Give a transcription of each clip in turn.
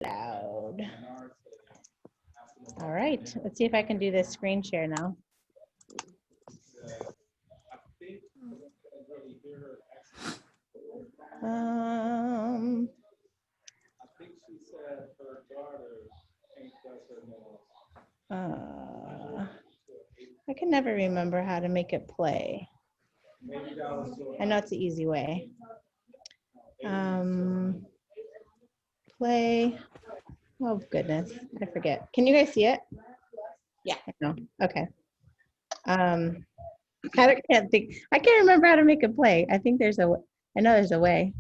loud. All right, let's see if I can do this screen share now. I can never remember how to make it play. I know it's the easy way. Play. Oh goodness, I forget. Can you guys see it? Yeah. No. Okay. I can't think. I can't remember how to make it play. I think there's a. I know there's a way.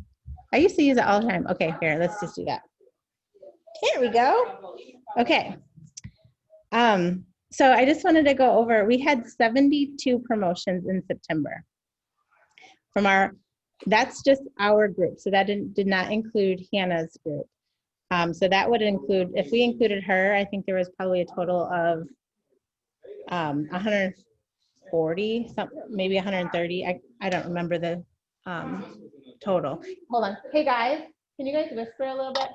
I used to use it all the time. Okay, here. Let's just do that. Here we go. Okay. So I just wanted to go over. We had 72 promotions in September. From our. That's just our group. So that did not include Hannah's group. So that would include, if we included her, I think there was probably a total of 140, maybe 130. I don't remember the total. Hold on. Hey guys, can you guys whisper a little bit?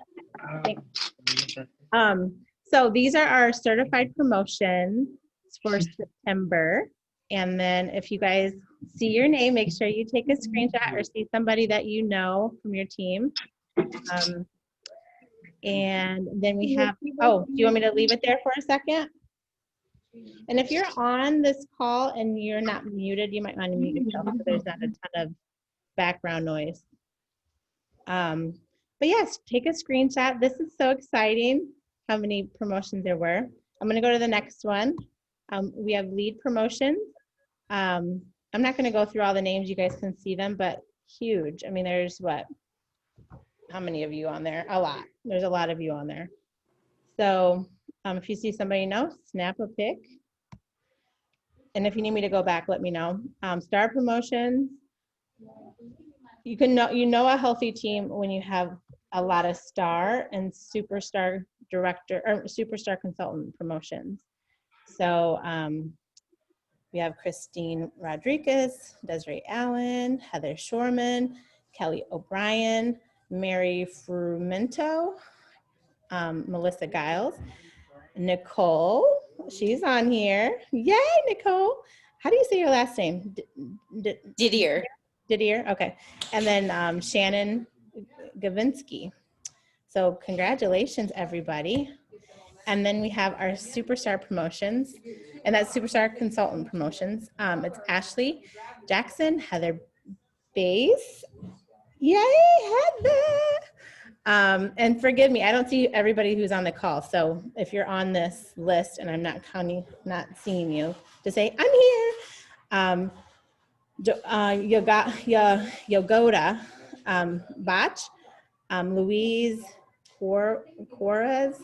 So these are our certified promotions for September. And then if you guys see your name, make sure you take a screenshot or see somebody that you know from your team. And then we have, oh, do you want me to leave it there for a second? And if you're on this call and you're not muted, you might want to mute yourself so there's not a ton of background noise. But yes, take a screenshot. This is so exciting how many promotions there were. I'm going to go to the next one. We have lead promotions. I'm not going to go through all the names. You guys can see them, but huge. I mean, there's what? How many of you on there? A lot. There's a lot of you on there. So if you see somebody you know, snap a pic. And if you need me to go back, let me know. Star promotions. You know a healthy team when you have a lot of star and superstar director or superstar consultant promotions. So we have Christine Rodriguez, Desiree Allen, Heather Shorman, Kelly O'Brien, Mary Frumento, Melissa Giles, Nicole, she's on here. Yay, Nicole. How do you say your last name? Didier. Didier, okay. And then Shannon Gavinsky. So congratulations, everybody. And then we have our superstar promotions, and that's superstar consultant promotions. It's Ashley Jackson, Heather Bass. Yay, Heather. And forgive me, I don't see everybody who's on the call. So if you're on this list and I'm not seeing you, to say, I'm here. Yogoda Bach, Louise Quaros,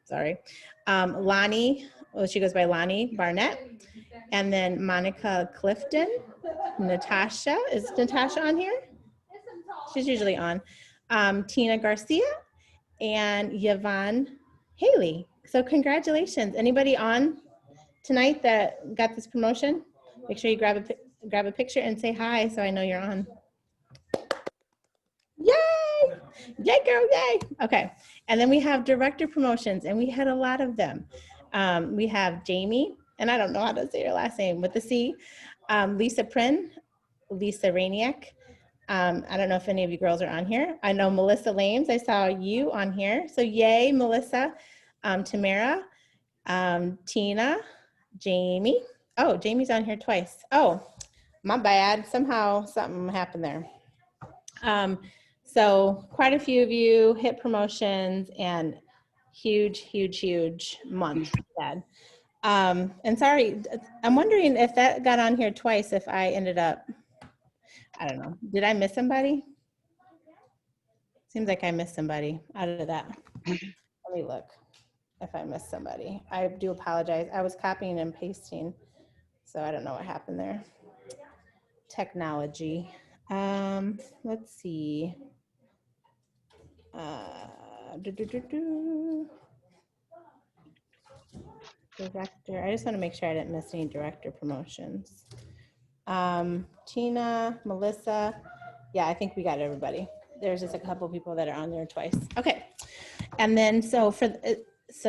sorry. Lonnie, well, she goes by Lonnie Barnett. And then Monica Clifton. Natasha, is Natasha on here? She's usually on. Tina Garcia and Yvonne Haley. So congratulations. Anybody on tonight that got this promotion? Make sure you grab a picture and say hi so I know you're on. Yay! Yay, girl, yay! Okay, and then we have director promotions, and we had a lot of them. We have Jamie, and I don't know how to say her last name with the C, Lisa Prin, Lisa Rainiak. I don't know if any of you girls are on here. I know Melissa Lames, I saw you on here. So yay, Melissa. Tamara, Tina, Jamie. Oh, Jamie's on here twice. Oh, my bad. Somehow something happened there. So quite a few of you hit promotions and huge month. And sorry, I'm wondering if that got on here twice, if I ended up, I don't know. Did I miss somebody? Seems like I missed somebody out of that. Let me look if I missed somebody. I do apologize. I was copying and pasting, so I don't know what happened there. Technology. Let's see. Director. I just want to make sure I didn't miss any director promotions. Tina, Melissa. Yeah, I think we got everybody. There's just a couple people that are on there twice. Okay. And then so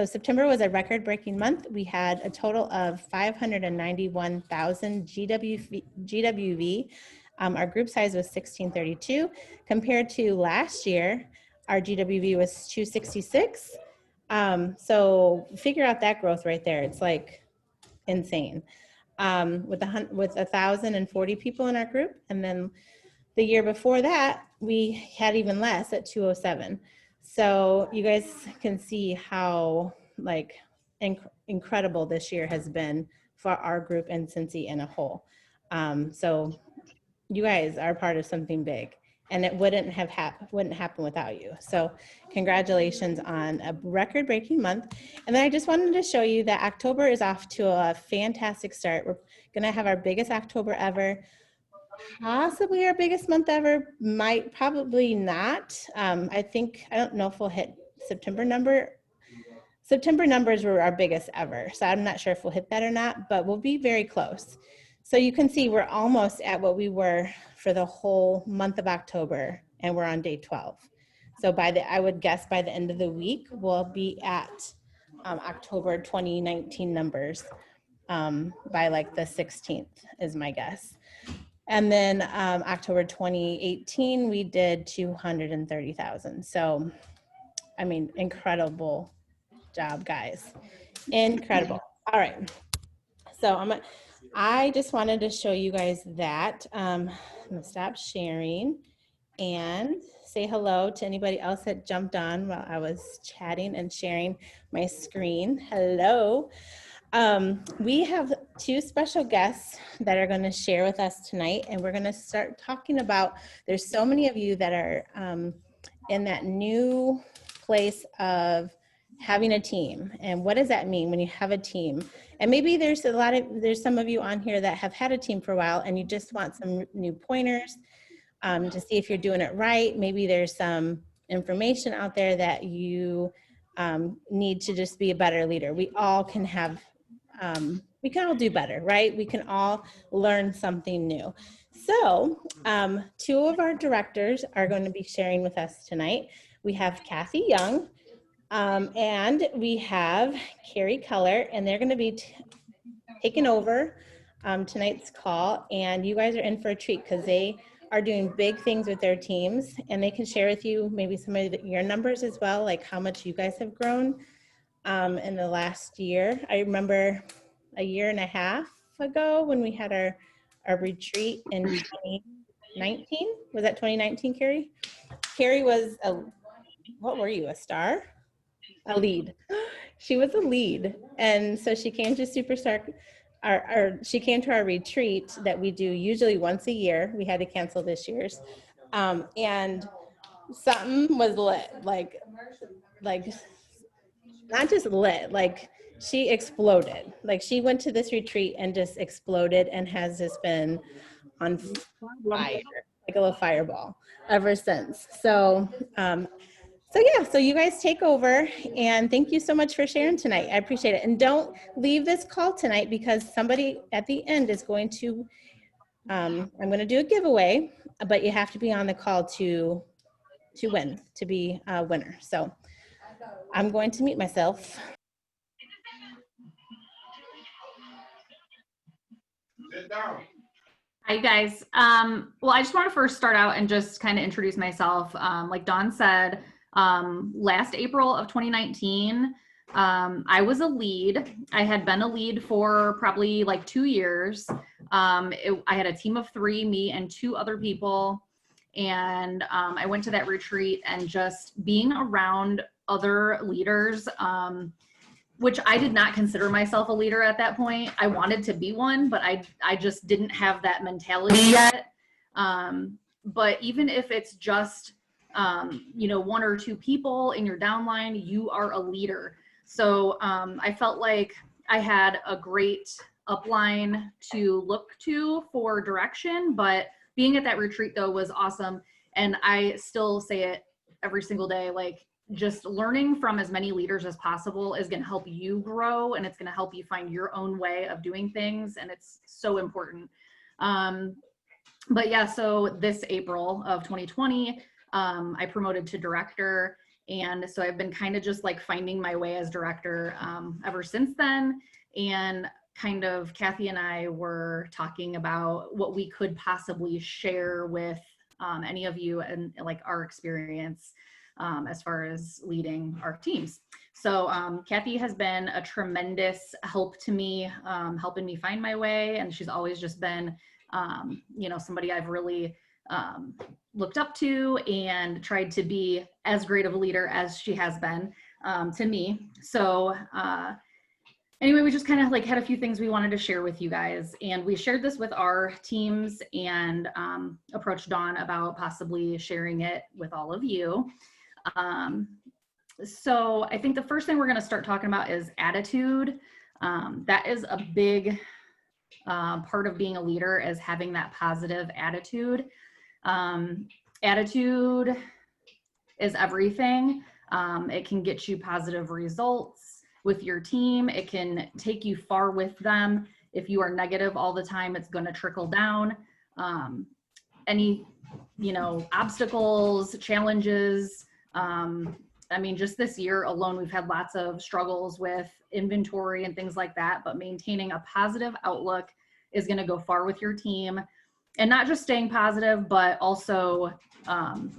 September was a record-breaking month. We had a total of 591,000 GWV. Our group size was 1632. Compared to last year, our GWV was 266. So figure out that growth right there. It's like insane. With 1,040 people in our group, and then the year before that, we had even less at 207. So you guys can see how like incredible this year has been for our group and Scentsy in a whole. So you guys are part of something big, and it wouldn't happen without you. So congratulations on a record-breaking month. And then I just wanted to show you that October is off to a fantastic start. We're gonna have our biggest October ever. Possibly our biggest month ever, probably not. I don't know if we'll hit September number. September numbers were our biggest ever. So I'm not sure if we'll hit that or not, but we'll be very close. So you can see we're almost at what we were for the whole month of October, and we're on day 12. So I would guess by the end of the week, we'll be at October 2019 numbers by like the 16th is my guess. And then October 2018, we did 230,000. So, I mean, incredible job, guys. Incredible. All right. So I just wanted to show you guys that. I'm gonna stop sharing and say hello to anybody else that jumped on while I was chatting and sharing my screen. Hello. We have two special guests that are going to share with us tonight, and we're going to start talking about, there's so many of you that are in that new place of having a team. And what does that mean when you have a team? And maybe there's some of you on here that have had a team for a while and you just want some new pointers to see if you're doing it right. Maybe there's some information out there that you need to just be a better leader. We all can have we can all do better, right? We can all learn something new. So two of our directors are going to be sharing with us tonight. We have Kathy Young and we have Carrie Keller, and they're going to be taking over tonight's call. And you guys are in for a treat because they are doing big things with their teams, and they can share with you maybe some of your numbers as well, like how much you guys have grown in the last year. I remember a year and a half ago when we had our retreat in 2019. Was that 2019, Carrie? Carrie was what were you, a star? A lead. She was a lead. And so she came to Superstar, she came to our retreat that we do usually once a year. We had to cancel this year's. And something was lit, like not just lit, like she exploded. Like she went to this retreat and just exploded and has just been on fire, like a little fireball ever since. So, so you guys take over, and thank you so much for sharing tonight. I appreciate it. And don't leave this call tonight because somebody at the end is going to, I'm going to do a giveaway, but you have to be on the call to win, to be a winner. So I'm going to mute myself. Sit down. Hi guys. Well, I just want to first start out and just kind of introduce myself. Like Dawn said, last April of 2019, I was a lead. I had been a lead for probably like 2 years. I had a team of 3, me and 2 other people. And I went to that retreat, and just being around other leaders, which I did not consider myself a leader at that point. I wanted to be one, but I just didn't have that mentality yet. But even if it's just, 1 or 2 people in your downline, you are a leader. So I felt like I had a great upline to look to for direction, but being at that retreat though was awesome. And I still say it every single day, like, just learning from as many leaders as possible is going to help you grow, and it's going to help you find your own way of doing things. And it's so important. But yeah, so this April of 2020, I promoted to director, And so I've been kind of just like finding my way as director ever since then. And kind of Kathy and I were talking about what we could possibly share with any of you and like our experience as far as leading our teams. So Kathy has been a tremendous help to me, helping me find my way. And she's always just been, you know, somebody I've really looked up to and tried to be as great of a leader as she has been to me. So anyway, we just kind of like had a few things we wanted to share with you guys, and we shared this with our teams and approached Dawn about possibly sharing it with all of you. So I think the first thing we're going to start talking about is attitude. That is a big part of being a leader, is having that positive attitude. Attitude is everything. It can get you positive results with your team. It can take you far with them. If you are negative all the time, it's going to trickle down. Any, you know, obstacles, challenges. I mean, just this year alone, we've had lots of struggles with inventory and things like that, but maintaining a positive outlook is going to go far with your team. And not just staying positive, but also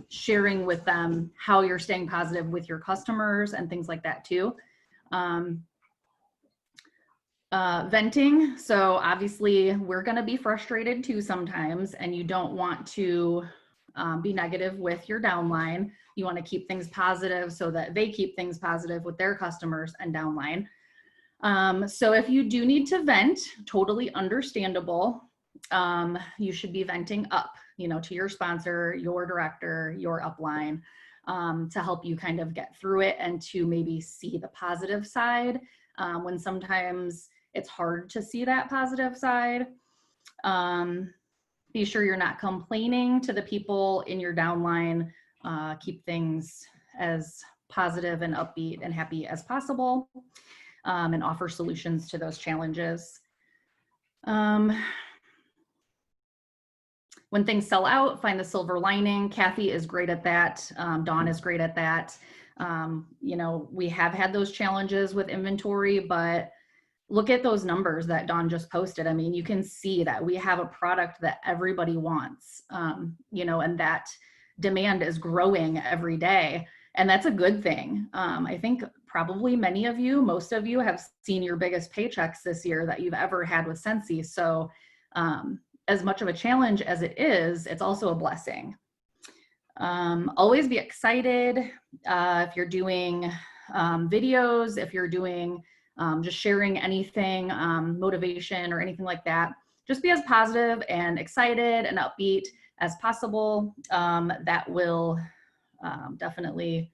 sharing with them how you're staying positive with your customers and things like that too. Venting. So obviously we're going to be frustrated too sometimes, and you don't want to be negative with your downline. You want to keep things positive so that they keep things positive with their customers and downline. So if you do need to vent, totally understandable. You should be venting up, you know, to your sponsor, your director, your upline, to help you kind of get through it and to maybe see the positive side, when sometimes it's hard to see that positive side. Be sure you're not complaining to the people in your downline. Keep things as positive and upbeat and happy as possible, and offer solutions to those challenges. When things sell out, find the silver lining. Kathy is great at that. Dawn is great at that. You know, we have had those challenges with inventory, but look at those numbers that Dawn just posted. I mean, you can see that we have a product that everybody wants, you know, and that demand is growing every day. And that's a good thing. I think probably many of you, most of you have seen your biggest paychecks this year that you've ever had with Scentsy. So as much of a challenge as it is, it's also a blessing. Always be excited if you're doing videos, if you're doing just sharing anything, motivation or anything like that. Just be as positive and excited and upbeat as possible. That will definitely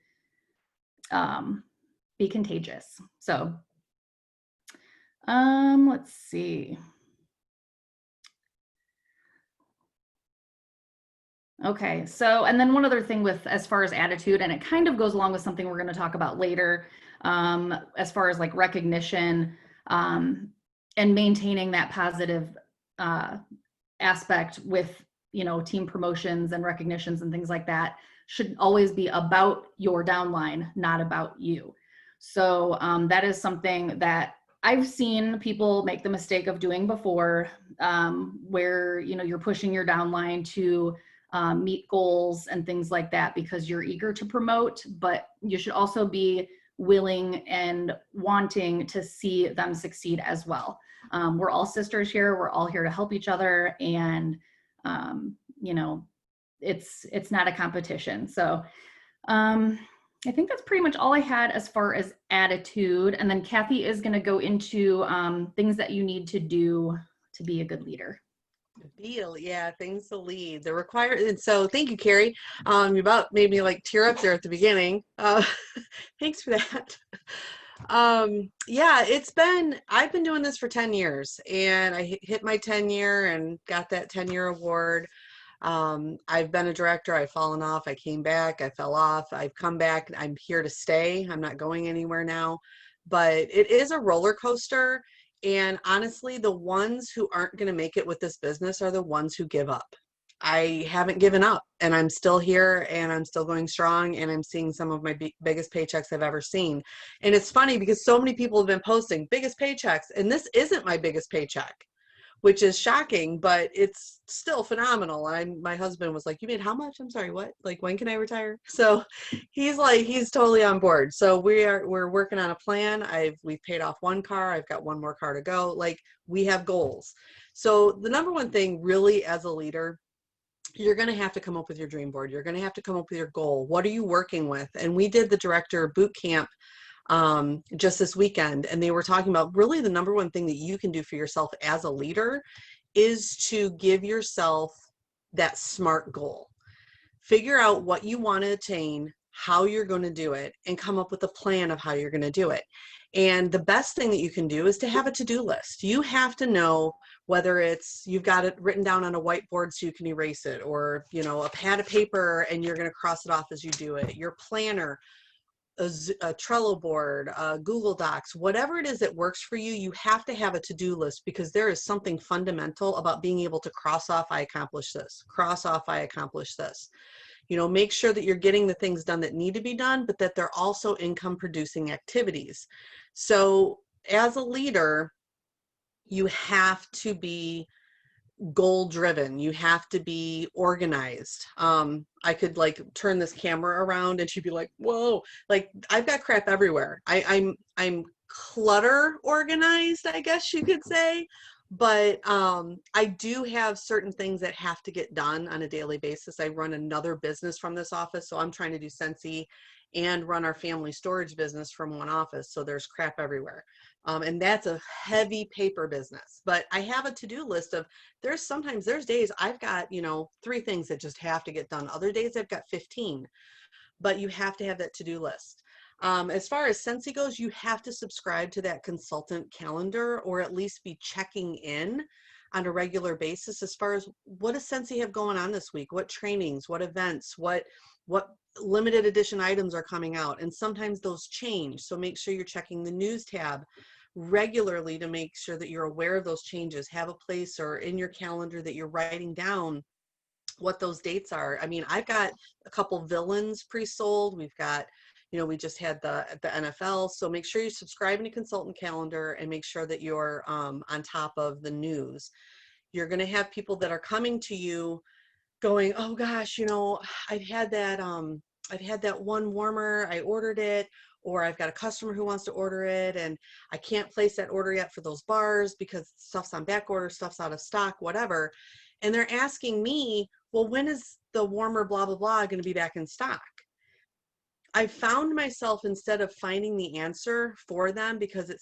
be contagious. So let's see. Okay, so, and then one other thing with, as far as attitude, and it kind of goes along with something we're going to talk about later, as far as like recognition, and maintaining that positive aspect with, you know, team promotions and recognitions and things like that, should always be about your downline, not about you. So that is something that I've seen people make the mistake of doing before, where, you know, you're pushing your downline to meet goals and things like that because you're eager to promote, but you should also be willing and wanting to see them succeed as well. We're all sisters here. We're all here to help each other, and you know, it's not a competition. So I think that's pretty much all I had as far as attitude. And then Kathy is going to go into things that you need to do to be a good leader. Yeah, things to lead. The required, and so thank you, Carrie. You about made me like tear up there at the beginning. Thanks for that. Yeah, I've been doing this for 10 years, and I hit my 10-year and got that 10-year award. I've been a director. I've fallen off. I came back. I fell off. I've come back. I'm here to stay. I'm not going anywhere now, but it is a roller coaster. And honestly, the ones who aren't going to make it with this business are the ones who give up. I haven't given up, and I'm still here, and I'm still going strong, and I'm seeing some of my biggest paychecks I've ever seen. And it's funny because so many people have been posting biggest paychecks, and this isn't my biggest paycheck, which is shocking, but it's still phenomenal. And my husband was like, "You made how much? I'm sorry, what? Like, when can I retire?" So he's like, he's totally on board. So we're working on a plan. We've paid off one car. I've got one more car to go. Like, we have goals. So the number one thing really as a leader, you're going to have to come up with your dream board. You're going to have to come up with your goal. What are you working with? And we did the director boot camp just this weekend, and they were talking about really the number one thing that you can do for yourself as a leader is to give yourself that SMART goal. Figure out what you want to attain, how you're going to do it, and come up with a plan of how you're going to do it. And the best thing that you can do is to have a to-do list. You have to know whether it's you've got it written down on a whiteboard so you can erase it, or a pad of paper and you're going to cross it off as you do it, your planner, a Trello board, Google Docs, whatever it is that works for you. You have to have a to-do list, because there is something fundamental about being able to cross off, I accomplished this, cross off, I accomplished this. Make sure that you're getting the things done that need to be done, but that they're also income producing activities. So as a leader, you have to be goal driven. You have to be organized. I could like turn this camera around and she'd be like, whoa, like I've got crap everywhere. I'm clutter organized, I guess you could say. But I do have certain things that have to get done on a daily basis. I run another business from this office, so I'm trying to do Scentsy and run our family storage business from one office. So there's crap everywhere. And that's a heavy paper business. But I have a to-do list of, there's days I've got, 3 things that just have to get done. Other days I've got 15. But you have to have that to-do list. As far as Scentsy goes, you have to subscribe to that consultant calendar, or at least be checking in on a regular basis as far as what does Scentsy have going on this week, what trainings, what events, what limited edition items are coming out. And sometimes those change. So make sure you're checking the news tab regularly to make sure that you're aware of those changes. Have a place or in your calendar that you're writing down what those dates are. I mean, I've got a couple villains pre-sold. We've got, we just had the NFL. So make sure you subscribe in a consultant calendar and make sure that you're on top of the news. You're going to have people that are coming to you going, oh gosh, I've had that one warmer, I ordered it, or I've got a customer who wants to order it and I can't place that order yet for those bars because stuff's on back order, stuff's out of stock, whatever. And they're asking me, well, when is the warmer blah, blah, blah going to be back in stock? I found myself, instead of finding the answer for them, because it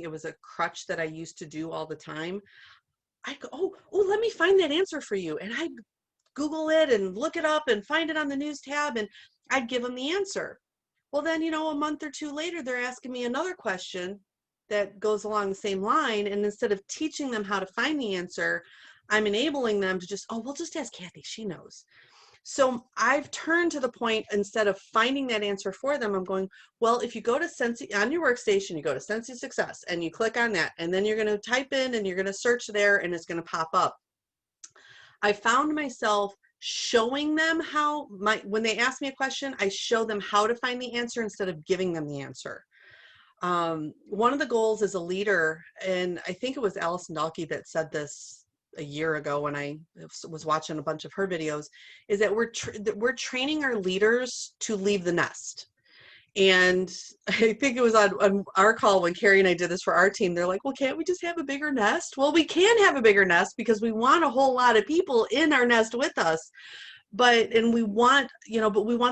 was a crutch that I used to do all the time, I go, oh, let me find that answer for you. And I Google it and look it up and find it on the news tab, and I'd give them the answer. Well, then, a month or 2 later, they're asking me another question that goes along the same line. And instead of teaching them how to find the answer, I'm enabling them to just, we'll just ask Kathy, she knows. So I've turned to the point, instead of finding that answer for them, I'm going, well, if you go to Scentsy on your workstation, you go to Scentsy Success and you click on that, and then you're going to type in and you're going to search there and it's going to pop up. I found myself showing them when they ask me a question, I show them how to find the answer instead of giving them the answer. One of the goals as a leader, and I think it was Allison Dalkey that said this a year ago when I was watching a bunch of her videos, is that we're training our leaders to leave the nest. And I think it was on our call when Carrie and I did this for our team. They're like, well, can't we just have a bigger nest? Well, we can have a bigger nest because we want a whole lot of people in our nest with us. But we want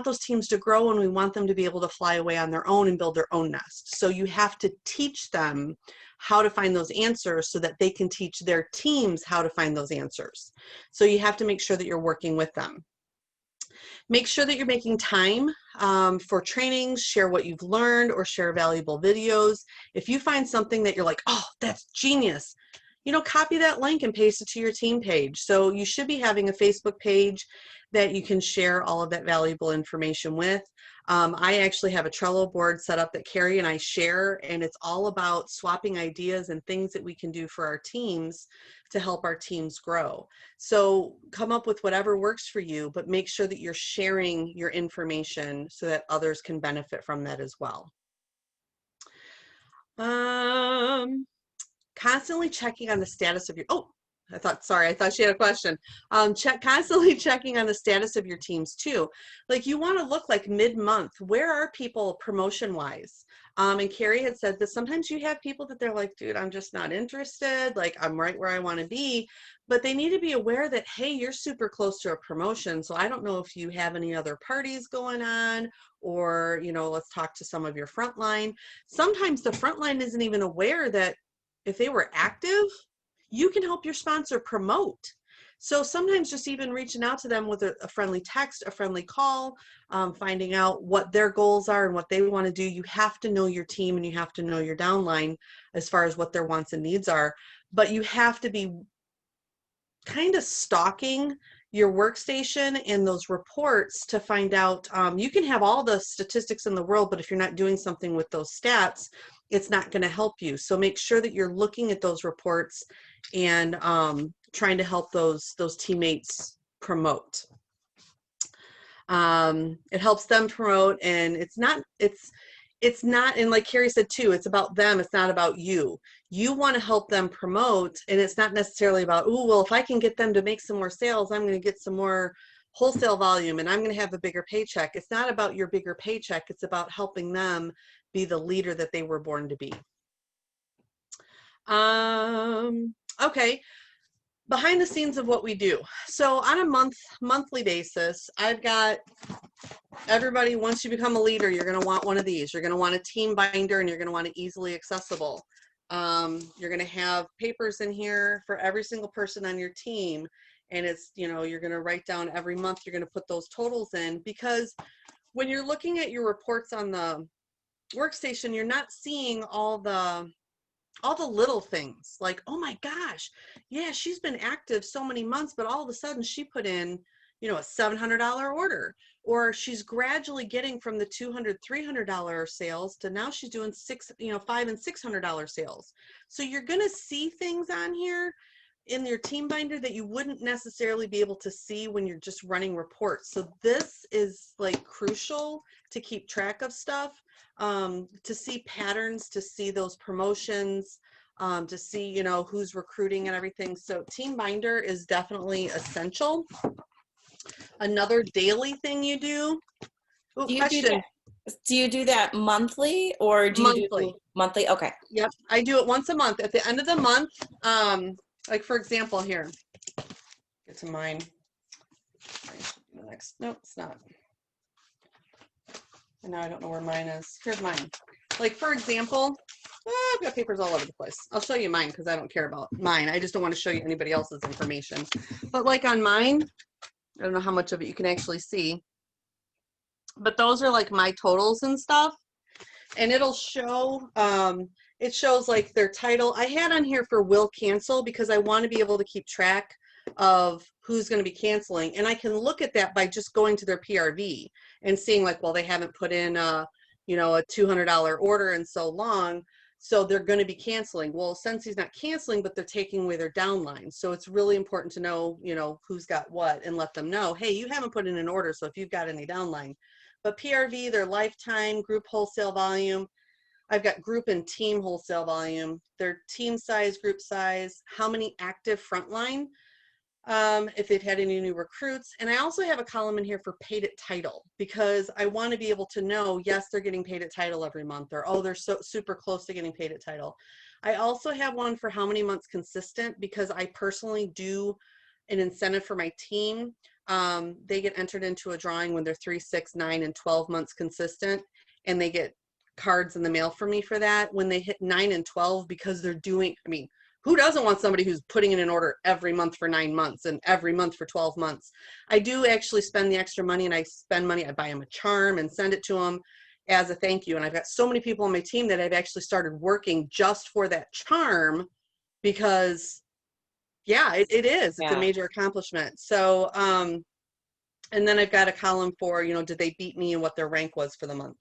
those teams to grow, and we want them to be able to fly away on their own and build their own nest. So you have to teach them how to find those answers so that they can teach their teams how to find those answers. So you have to make sure that you're working with them. Make sure that you're making time for trainings, share what you've learned, or share valuable videos. If you find something that you're like, oh, that's genius, copy that link and paste it to your team page. So you should be having a Facebook page that you can share all of that valuable information with. I actually have a Trello board set up that Carrie and I share, and it's all about swapping ideas and things that we can do for our teams to help our teams grow. So come up with whatever works for you, but make sure that you're sharing your information so that others can benefit from that as well. Constantly checking on the status of your, I thought she had a question. Constantly checking on the status of your teams too. Like, you want to look like mid-month. Where are people promotion-wise? And Carrie had said that sometimes you have people that they're like, dude, I'm just not interested. Like, I'm right where I want to be. But they need to be aware that, hey, you're super close to a promotion. So I don't know if you have any other parties going on, or, you know, let's talk to some of your frontline. Sometimes the frontline isn't even aware that if they were active, you can help your sponsor promote. So sometimes just even reaching out to them with a friendly text, a friendly call, finding out what their goals are and what they want to do. You have to know your team, and you have to know your downline as far as what their wants and needs are. But you have to be kind of stalking your workstation and those reports to find out. You can have all the statistics in the world, but if you're not doing something with those stats, it's not going to help you. So make sure that you're looking at those reports and trying to help those teammates promote. It helps them promote, and it's not, and like Carrie said too, it's about them. It's not about you. You want to help them promote, and it's not necessarily about, oh, well, if I can get them to make some more sales, I'm going to get some more wholesale volume and I'm going to have a bigger paycheck. It's not about your bigger paycheck. It's about helping them be the leader that they were born to be. Okay. Behind the scenes of what we do. So on a monthly basis, I've got everybody. Once you become a leader, you're going to want one of these. You're going to want a team binder, and you're going to want it easily accessible. You're going to have papers in here for every single person on your team. And it's, you know, you're going to write down every month, you're going to put those totals in, because when you're looking at your reports on the workstation, you're not seeing all the little things, like, oh my gosh, yeah, she's been active so many months, but all of a sudden she put in, you know, a $700 order, or she's gradually getting from the $200, $300 sales to now she's doing $500 and $600 sales. So you're going to see things on here in your team binder that you wouldn't necessarily be able to see when you're just running reports. So this is like crucial to keep track of stuff, to see patterns, to see those promotions, to see, you know, who's recruiting and everything. So team binder is definitely essential. Another daily thing you do. Ooh, Do you question. do you do that monthly, or do you do monthly? Okay. Yep, I do it once a month. At the end of the month, like for example, here, get to mine. Next, nope, it's not. And now I don't know where mine is. Here's mine. Like for example, I've got papers all over the place. I'll show you mine because I don't care about mine. I just don't want to show you anybody else's information. But like on mine, I don't know how much of it you can actually see, but those are like my totals and stuff. And it'll show, it shows like their title. I had on here for will cancel because I want to be able to keep track of who's going to be canceling. And I can look at that by just going to their PRV and seeing like, well, they haven't put in a $200 order in so long, so they're going to be canceling. Well, Scentsy's not canceling, but they're taking away their downline. So it's really important to know, you know, who's got what, and let them know, hey, you haven't put in an order, so if you've got any downline. But PRV, their lifetime, group wholesale volume. I've got group and team wholesale volume, their team size, group size, how many active frontline, if they've had any new recruits. And I also have a column in here for paid at title, because I want to be able to know, yes, they're getting paid at title every month, or, oh, they're so super close to getting paid at title. I also have one for how many months consistent, because I personally do an incentive for my team. They get entered into a drawing when they're 3, 6, 9, and 12 months consistent, and they get cards in the mail for me for that when they hit 9 and 12, because they're doing, I mean, who doesn't want somebody who's putting in an order every month for 9 months and every month for 12 months? I do actually spend the extra money, and I spend money, I buy them a charm and send it to them as a thank you. And I've got so many people on my team that I've actually started working just for that charm, because yeah, it is. It's a major accomplishment. So And then I've got a column for, you know, did they beat me and what their rank was for the month.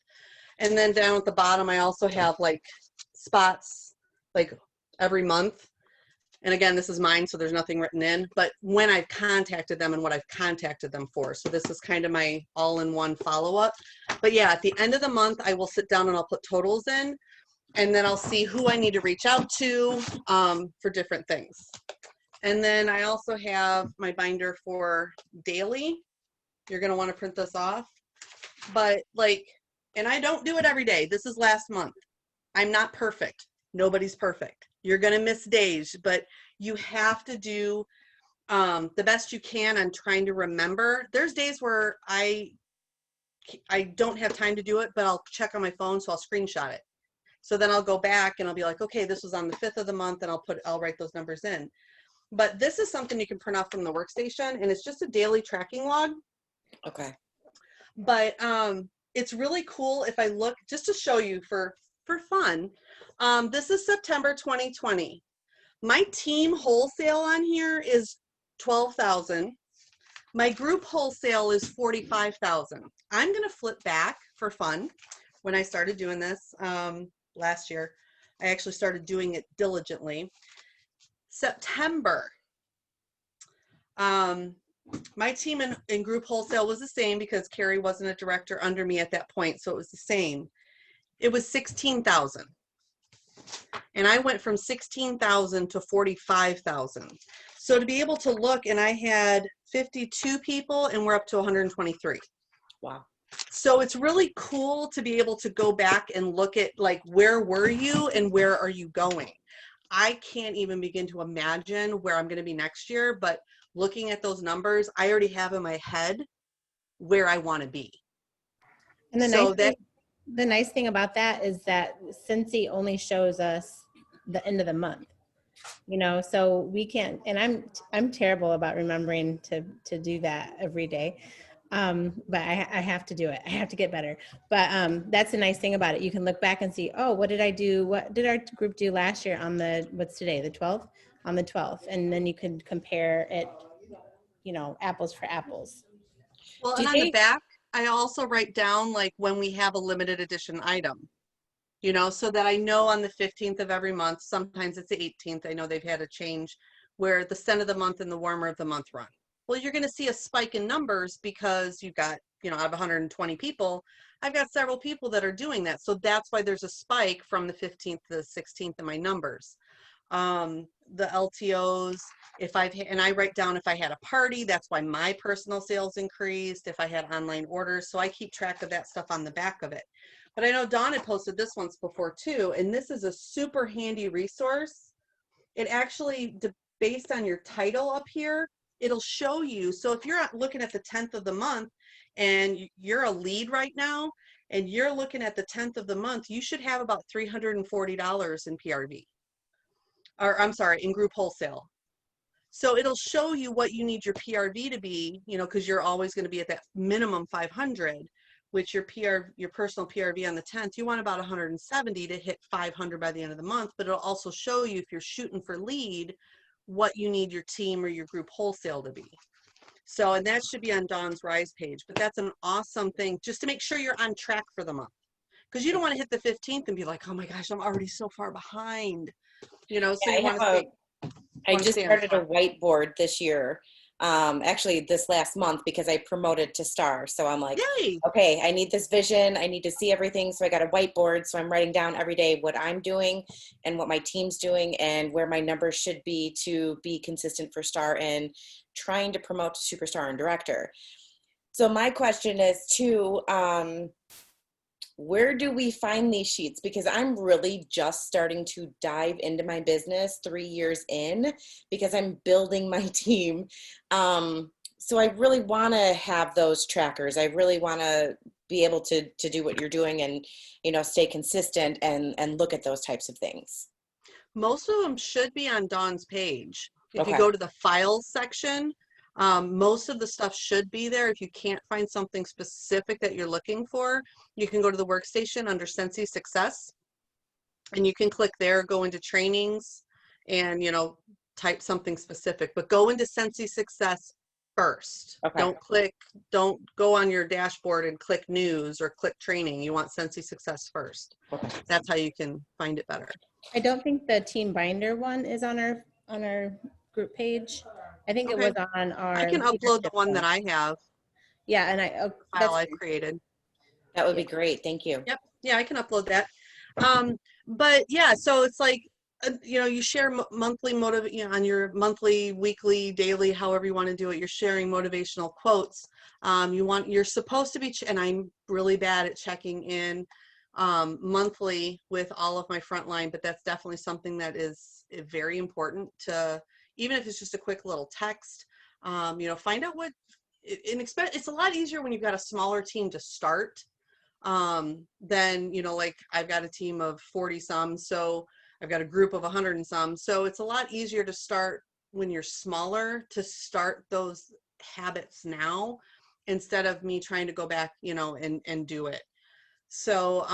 And then down at the bottom, I also have like spots like every month. And again, this is mine, so there's nothing written in, but when I've contacted them and what I've contacted them for. So this is kind of my all-in-one follow-up. But yeah, at the end of the month, I will sit down and I'll put totals in, and then I'll see who I need to reach out to for different things. And then I also have my binder for daily. You're going to want to print this off. But like, and I don't do it every day. This is last month. I'm not perfect. Nobody's perfect. You're going to miss days, but you have to do the best you can on trying to remember. There's days where I don't have time to do it, but I'll check on my phone, so I'll screenshot it. So then I'll go back and I'll be like, okay, this was on the 5th of the month, and I'll write those numbers in. But this is something you can print off from the workstation, and it's just a daily tracking log. Okay. But it's really cool if I look, just to show you for fun. This is September 2020. My team wholesale on here is 12,000. My group wholesale is 45,000. I'm going to flip back for fun. When I started doing this last year, I actually started doing it diligently. September. My team in group wholesale was the same because Carrie wasn't a director under me at that point, so it was the same. It was 16,000. And I went from 16,000 to 45,000. So to be able to look, and I had 52 people and we're up to 123. Wow. So it's really cool to be able to go back and look at like, where were you and where are you going? I can't even begin to imagine where I'm going to be next year, but looking at those numbers, I already have in my head where I want to be. And So the nice thing about that is that Scentsy only shows us the end of the month, you know, so we can't, and I'm terrible about remembering to do that every day. But I have to do it. I have to get better. But that's the nice thing about it. You can look back and see, oh, what did I do? What did our group do last year on what's today, the 12th? On the 12th. And then you can compare it, you know, apples for apples. Well, and on the back, I also write down like when we have a limited edition item, you know, so that I know on the 15th of every month, sometimes it's the 18th. I know they've had a change where the scent of the month and the warmer of the month run. Well, you're going to see a spike in numbers because you've got, you know, out of 120 people, I've got several people that are doing that. So that's why there's a spike from the 15th to the 16th in my numbers. The LTOs, and I write down if I had a party, that's why my personal sales increased, if I had online orders. So I keep track of that stuff on the back of it. But I know Dawn had posted this once before too, and this is a super handy resource. It actually, based on your title up here, it'll show you. So if you're looking at the 10th of the month and you're a lead right now, and you're looking at the 10th of the month, you should have about $340 in PRV. Or I'm sorry, in group wholesale. So it'll show you what you need your PRV to be, you know, because you're always going to be at that minimum 500, which your personal PRV on the 10th, you want about 170 to hit 500 by the end of the month. But it'll also show you, if you're shooting for lead, what you need your team or your group wholesale to be. So, and that should be on Dawn's Rise page, but that's an awesome thing just to make sure you're on track for the month. Because you don't want to hit the 15th and be like, oh my gosh, I'm already so far behind. You know, so you want to stay. I just started a whiteboard this year, actually this last month, because I promoted to star. So I'm like, yay. Okay, I need this vision. I need to see everything. So I got a whiteboard. So I'm writing down every day what I'm doing and what my team's doing and where my numbers should be to be consistent for star and trying to promote to superstar and director. So my question is too, where do we find these sheets? Because I'm really just starting to dive into my business 3 years in, because I'm building my team. So I really want to have those trackers. I really want to be able to do what you're doing and, you know, stay consistent and look at those types of things. Most of them should be on Dawn's page. If Okay. you go to the files section, most of the stuff should be there. If you can't find something specific that you're looking for, you can go to the workstation under Scentsy Success, and you can click there, go into trainings, and, you know, type something specific. But go into Scentsy Success first. Okay. Don't go on your dashboard and click news or click training. You want Scentsy Success first. Okay. That's how you can find it better. I don't think the team binder one is on our group page. I think it Okay. was on our. I can upload the leadership one that one. I have, Yeah, and file that's I've created. That would be great. Thank you. Yep. Yeah, I can upload that. But yeah, so it's like, you know, you share monthly on your monthly, weekly, daily, however you want to do it. You're sharing motivational quotes. You're supposed to be, and I'm really bad at checking in monthly with all of my frontline, but that's definitely something that is very important to, even if it's just a quick little text, you know, find out what, it's a lot easier when you've got a smaller team to start. Then, you know, like I've got a team of 40 some, so I've got a group of 100 and some. So it's a lot easier to start when you're smaller, to start those habits now, instead of me trying to go back, you know, and do it. So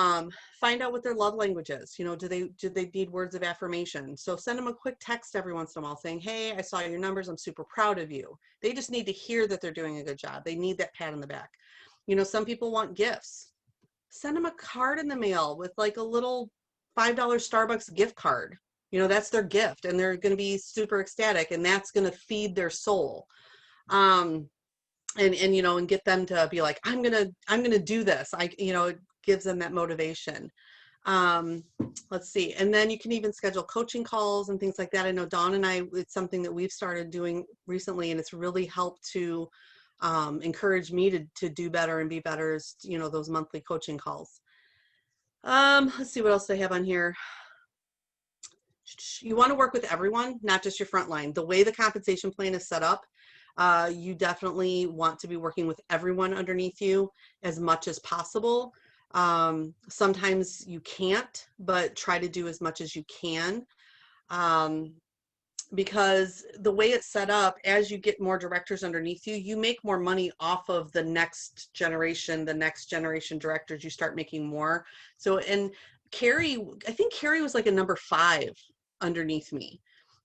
find out what their love language is. You know, do they need words of affirmation? So send them a quick text every once in a while saying, hey, I saw your numbers. I'm super proud of you. They just need to hear that they're doing a good job. They need that pat on the back. You know, some people want gifts. Send them a card in the mail with like a little $5 Starbucks gift card. You know, that's their gift, and they're going to be super ecstatic, and that's going to feed their soul. And you know, and get them to be like, I'm going to do this. You know, it gives them that motivation. Let's see. And then you can even schedule coaching calls and things like that. I know Dawn and I, it's something that we've started doing recently, and it's really helped to encourage me to do better and be better, is, you know, those monthly coaching calls. Let's see what else I have on here. You want to work with everyone, not just your frontline. The way the compensation plan is set up, you definitely want to be working with everyone underneath you as much as possible. Sometimes you can't, but try to do as much as you can. Because the way it's set up, as you get more directors underneath you, you make more money off of the next generation directors. You start making more. So, and Carrie, I think Carrie was like a number 5 underneath me.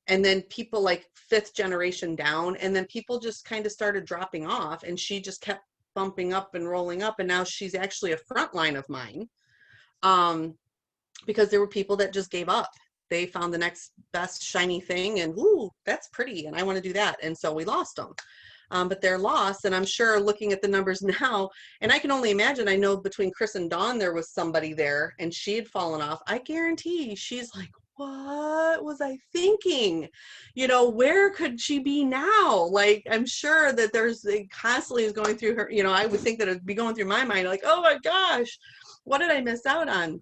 And then people like 5th generation down, and then people just kind of started dropping off, and she just kept bumping up and rolling up. And now she's actually a front line of mine. Because there were people that just gave up. They found the next best shiny thing, and ooh, that's pretty, and I want to do that. And so we lost them. But they're lost, and I'm sure looking at the numbers now, and I can only imagine, I know between Chris and Dawn, there was somebody there, and she had fallen off. I guarantee she's like, what was I thinking? You know, where could she be now? Like, I'm sure that it constantly is going through her, you know, I would think that it'd be going through my mind, like, oh my gosh, what did I miss out on?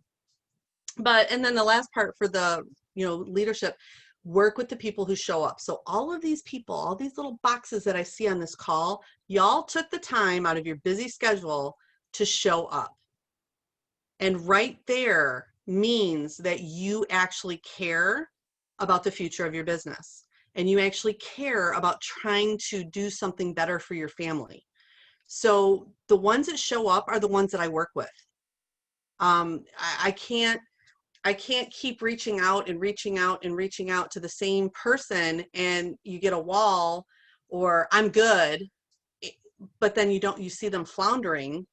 But, and then the last part for the, you know, leadership, work with the people who show up. So all of these people, all these little boxes that I see on this call, y'all took the time out of your busy schedule to show up. And right there means that you actually care about the future of your business, and you actually care about trying to do something better for your family. So the ones that show up are the ones that I work with. I can't keep reaching out and reaching out and reaching out to the same person, and you get a wall, or I'm good, but then you see them floundering.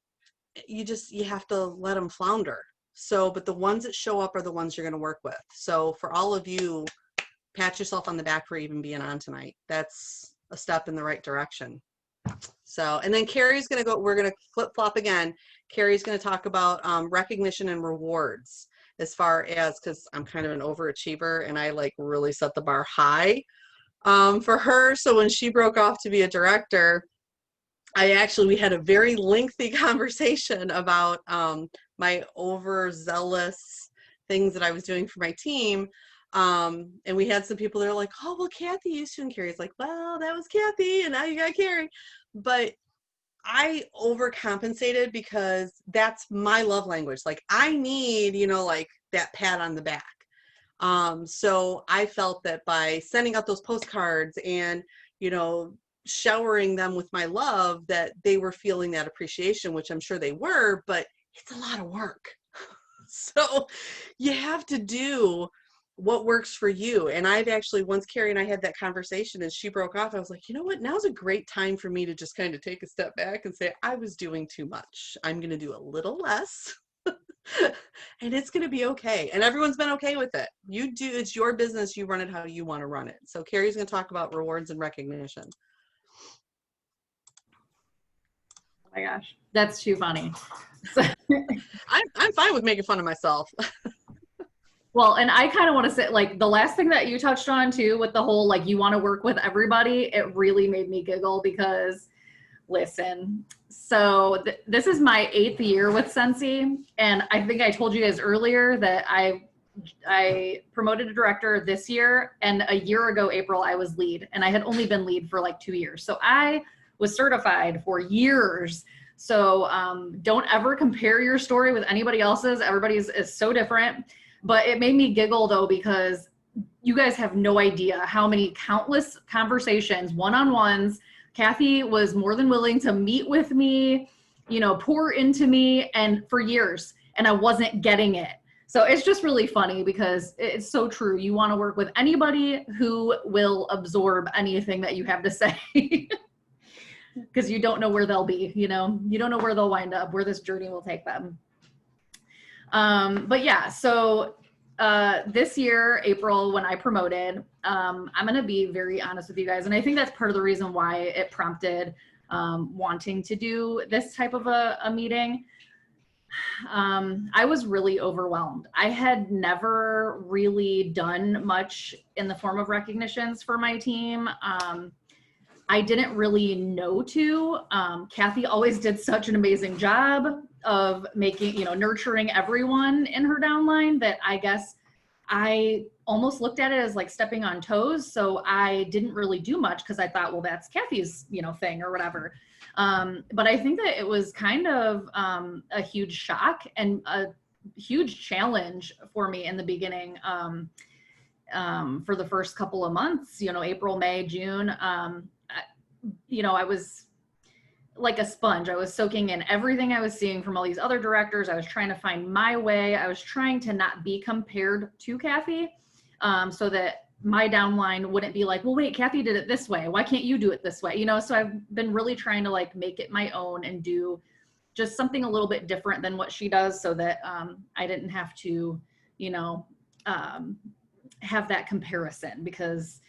You have to let them flounder. So, but the ones that show up are the ones you're going to work with. So for all of you, pat yourself on the back for even being on tonight. That's a step in the right direction. So, and then Carrie's going to go, we're going to flip flop again. Carrie's going to talk about recognition and rewards, as far as, because I'm kind of an overachiever and I like really set the bar high for her. So when she broke off to be a director, we had a very lengthy conversation about my overzealous things that I was doing for my team. And we had some people that are like, oh, well, Kathy used to, and Carrie's like, well, that was Kathy, and now you got Carrie. But I overcompensated because that's my love language. Like, I need, you know, like that pat on the back. So I felt that by sending out those postcards and, you know, showering them with my love, that they were feeling that appreciation, which I'm sure they were, but it's a lot of work. So you have to do what works for you. And I've actually, once Carrie and I had that conversation and she broke off, I was like, you know what, now's a great time for me to just kind of take a step back and say, I was doing too much. I'm going to do a little less. And it's going to be okay. And everyone's been okay with it. You do, it's your business. You run it how you want to run it. So Carrie's going to talk about rewards and recognition. Oh my gosh, that's too funny. I'm fine with making fun of myself. Well, and I kind of want to say, like, the last thing that you touched on too, with the whole, like, you want to work with everybody, it really made me giggle because, listen, so this is my 8th year with Scentsy, and I think I told you guys earlier that I promoted a director this year, and a year ago, April, I was lead, and I had only been lead for like 2 years. So I was certified for years. So don't ever compare your story with anybody else's. Everybody's is so different. But it made me giggle though, because you guys have no idea how many countless conversations, one-on-ones, Kathy was more than willing to meet with me, you know, pour into me, and for years, and I wasn't getting it. So it's just really funny because it's so true. You want to work with anybody who will absorb anything that you have to say. Because you don't know where they'll be, you know, you don't know where they'll wind up, where this journey will take them. But yeah, so this year, April, when I promoted, I'm going to be very honest with you guys. And I think that's part of the reason why it prompted wanting to do this type of a meeting. I was really overwhelmed. I had never really done much in the form of recognitions for my team. I didn't really know to. Kathy always did such an amazing job of making, you know, nurturing everyone in her downline that I guess I almost looked at it as like stepping on toes. So I didn't really do much because I thought, well, that's Kathy's, you know, thing or whatever. But I think that it was kind of a huge shock and a huge challenge for me in the beginning. For the first couple of months, you know, April, May, June, you know, I was like a sponge. I was soaking in everything I was seeing from all these other directors. I was trying to find my way. I was trying to not be compared to Kathy, so that my downline wouldn't be like, well, wait, Kathy did it this way. Why can't you do it this way? You know, so I've been really trying to like make it my own and do just something a little bit different than what she does, so that I didn't have to, you know, have that comparison, because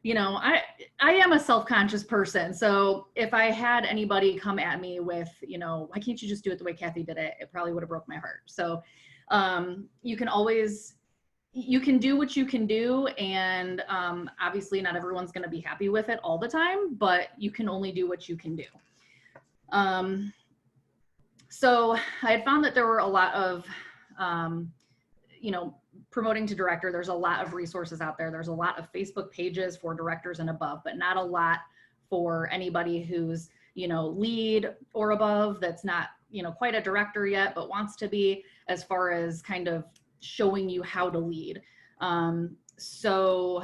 you know, I am a self-conscious person. So if I had anybody come at me with, you know, why can't you just do it the way Kathy did it? It probably would have broke my heart. So you can always, you can do what you can do. And obviously not everyone's going to be happy with it all the time, but you can only do what you can do. So I had found that there were a lot of, you know, promoting to director, there's a lot of resources out there. There's a lot of Facebook pages for directors and above, but not a lot for anybody who's, you know, lead or above, that's not, you know, quite a director yet, but wants to be, as far as kind of showing you how to lead. So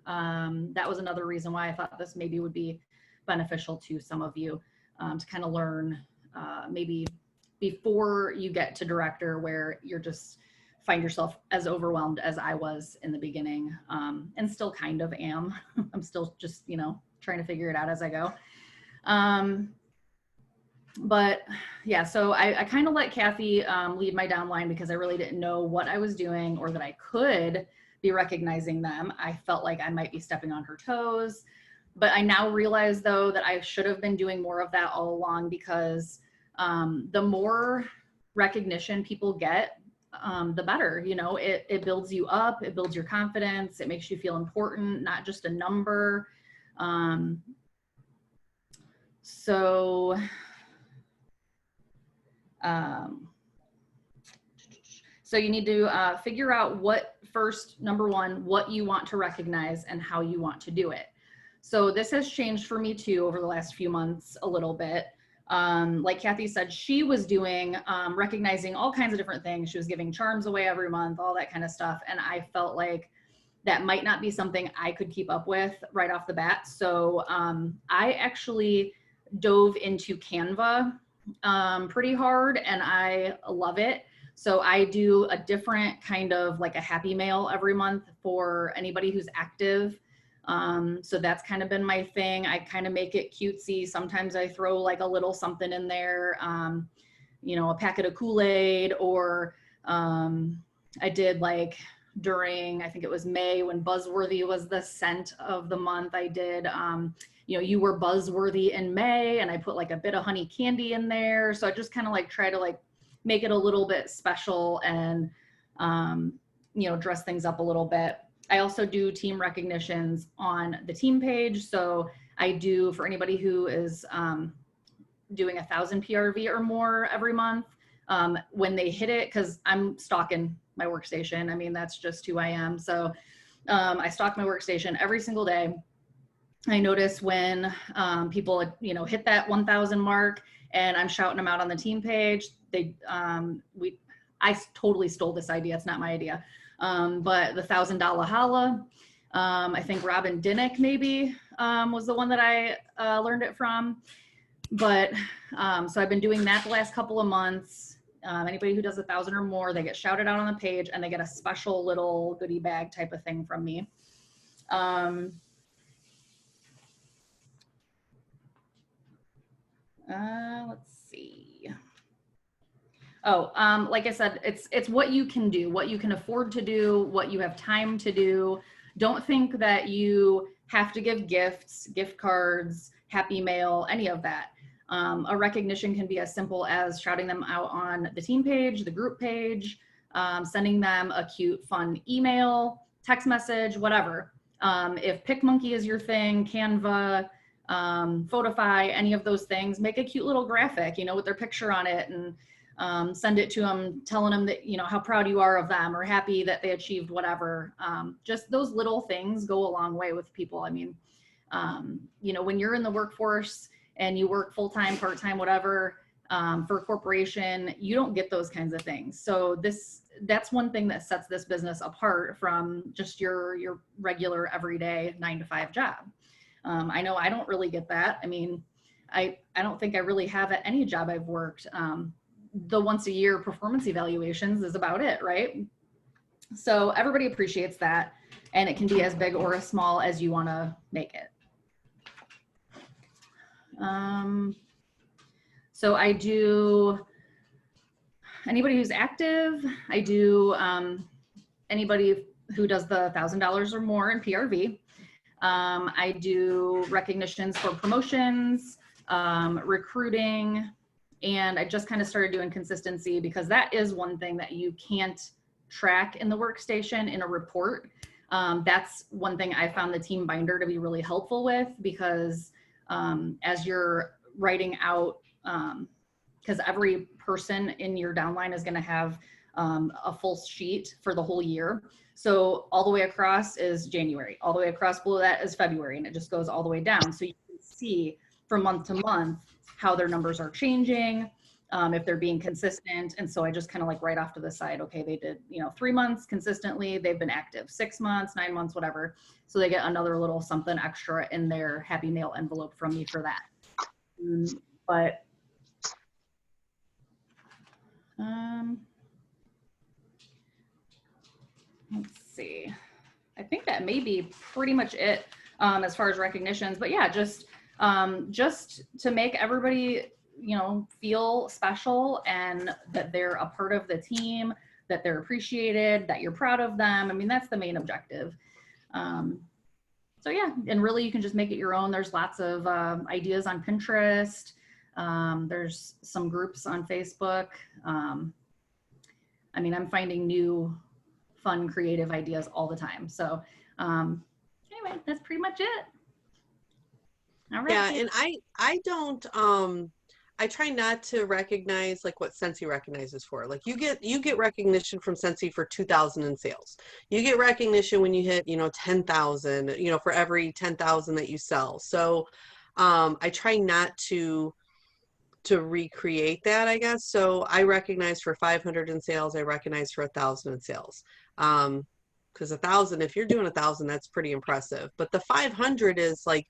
that was another reason why I thought this maybe would be beneficial to some of you, to kind of learn maybe before you get to director, where you're just find yourself as overwhelmed as I was in the beginning, and still kind of am. I'm still just, you know, trying to figure it out as I go. But yeah, so I kind of let Kathy lead my downline, because I really didn't know what I was doing or that I could be recognizing them. I felt like I might be stepping on her toes, but I now realize though that I should have been doing more of that all along, because the more recognition people get, the better. You know, it builds you up, it builds your confidence, it makes you feel important, not just a number. So you need to figure out what first, number one, what you want to recognize and how you want to do it. So this has changed for me too over the last few months a little bit. Like Kathy said, she was doing, recognizing all kinds of different things. She was giving charms away every month, all that kind of stuff. And I felt like that might not be something I could keep up with right off the bat. So I actually dove into Canva pretty hard, and I love it. So I do a different kind of like a happy mail every month for anybody who's active. So that's kind of been my thing. I kind of make it cutesy. Sometimes I throw like a little something in there, you know, a packet of Kool-Aid, or I did like during, I think it was May when Buzzworthy was the scent of the month. I did, you know, you were Buzzworthy in May, and I put like a bit of honey candy in there. So I just kind of like try to like make it a little bit special and, you know, dress things up a little bit. I also do team recognitions on the team page. So I do, for anybody who is doing 1,000 PRV or more every month, when they hit it, because I'm stalking my workstation. I mean, that's just who I am. So I stalk my workstation every single day. I notice when people, you know, hit that 1,000 mark, and I'm shouting them out on the team page. I totally stole this idea. It's not my idea. But the $1,000 holla, I think Robin Dinnick maybe was the one that I learned it from. But so I've been doing that the last couple of months. Anybody who does 1,000 or more, they get shouted out on the page, and they get a special little goodie bag type of thing from me. Let's see. Oh, like I said, it's what you can do, what you can afford to do, what you have time to do. Don't think that you have to give gifts, gift cards, happy mail, any of that. A recognition can be as simple as shouting them out on the team page, the group page, sending them a cute, fun email, text message, whatever. If PicMonkey is your thing, Canva, Photify, any of those things, make a cute little graphic, you know, with their picture on it, and send it to them, telling them that, you know, how proud you are of them or happy that they achieved whatever. Just those little things go a long way with people. I mean, you know, when you're in the workforce and you work full-time, part-time, whatever, for a corporation, you don't get those kinds of things. So that's one thing that sets this business apart from just your regular everyday 9-to-5 job. I know I don't really get that. I mean, I don't think I really have at any job I've worked. The once a year performance evaluations is about it, right? So everybody appreciates that, and it can be as big or as small as you want to make it. So I do anybody who's active. I do anybody who does the $1,000 or more in PRV. I do recognitions for promotions, recruiting, and I just kind of started doing consistency, because that is one thing that you can't track in the workstation in a report. That's one thing I found the team binder to be really helpful with, because as you're writing out, because every person in your downline is going to have a full sheet for the whole year. So all the way across is January, all the way across below that is February, and it just goes all the way down. So you can see from month to month how their numbers are changing, if they're being consistent. And so I just kind of like write off to the side, okay, they did, you know, 3 months consistently, they've been active, 6 months, 9 months, whatever. So they get another little something extra in their happy mail envelope from me for that. But let's see. I think that may be pretty much it as far as recognitions. But yeah, just to make everybody, you know, feel special and that they're a part of the team, that they're appreciated, that you're proud of them. I mean, that's the main objective. So yeah, and really you can just make it your own. There's lots of ideas on Pinterest. There's some groups on Facebook. I mean, I'm finding new fun, creative ideas all the time. So anyway, that's pretty much it. All right. Yeah, and I don't I try not to recognize like what Scentsy recognizes for. Like you get recognition from Scentsy for 2,000 in sales. You get recognition when you hit, you know, 10,000, you know, for every 10,000 that you sell. So I try not to recreate that, I guess. So I recognize for 500 in sales, I recognize for 1,000 in sales. Because 1,000, if you're doing 1,000, that's pretty impressive. But the 500 is like,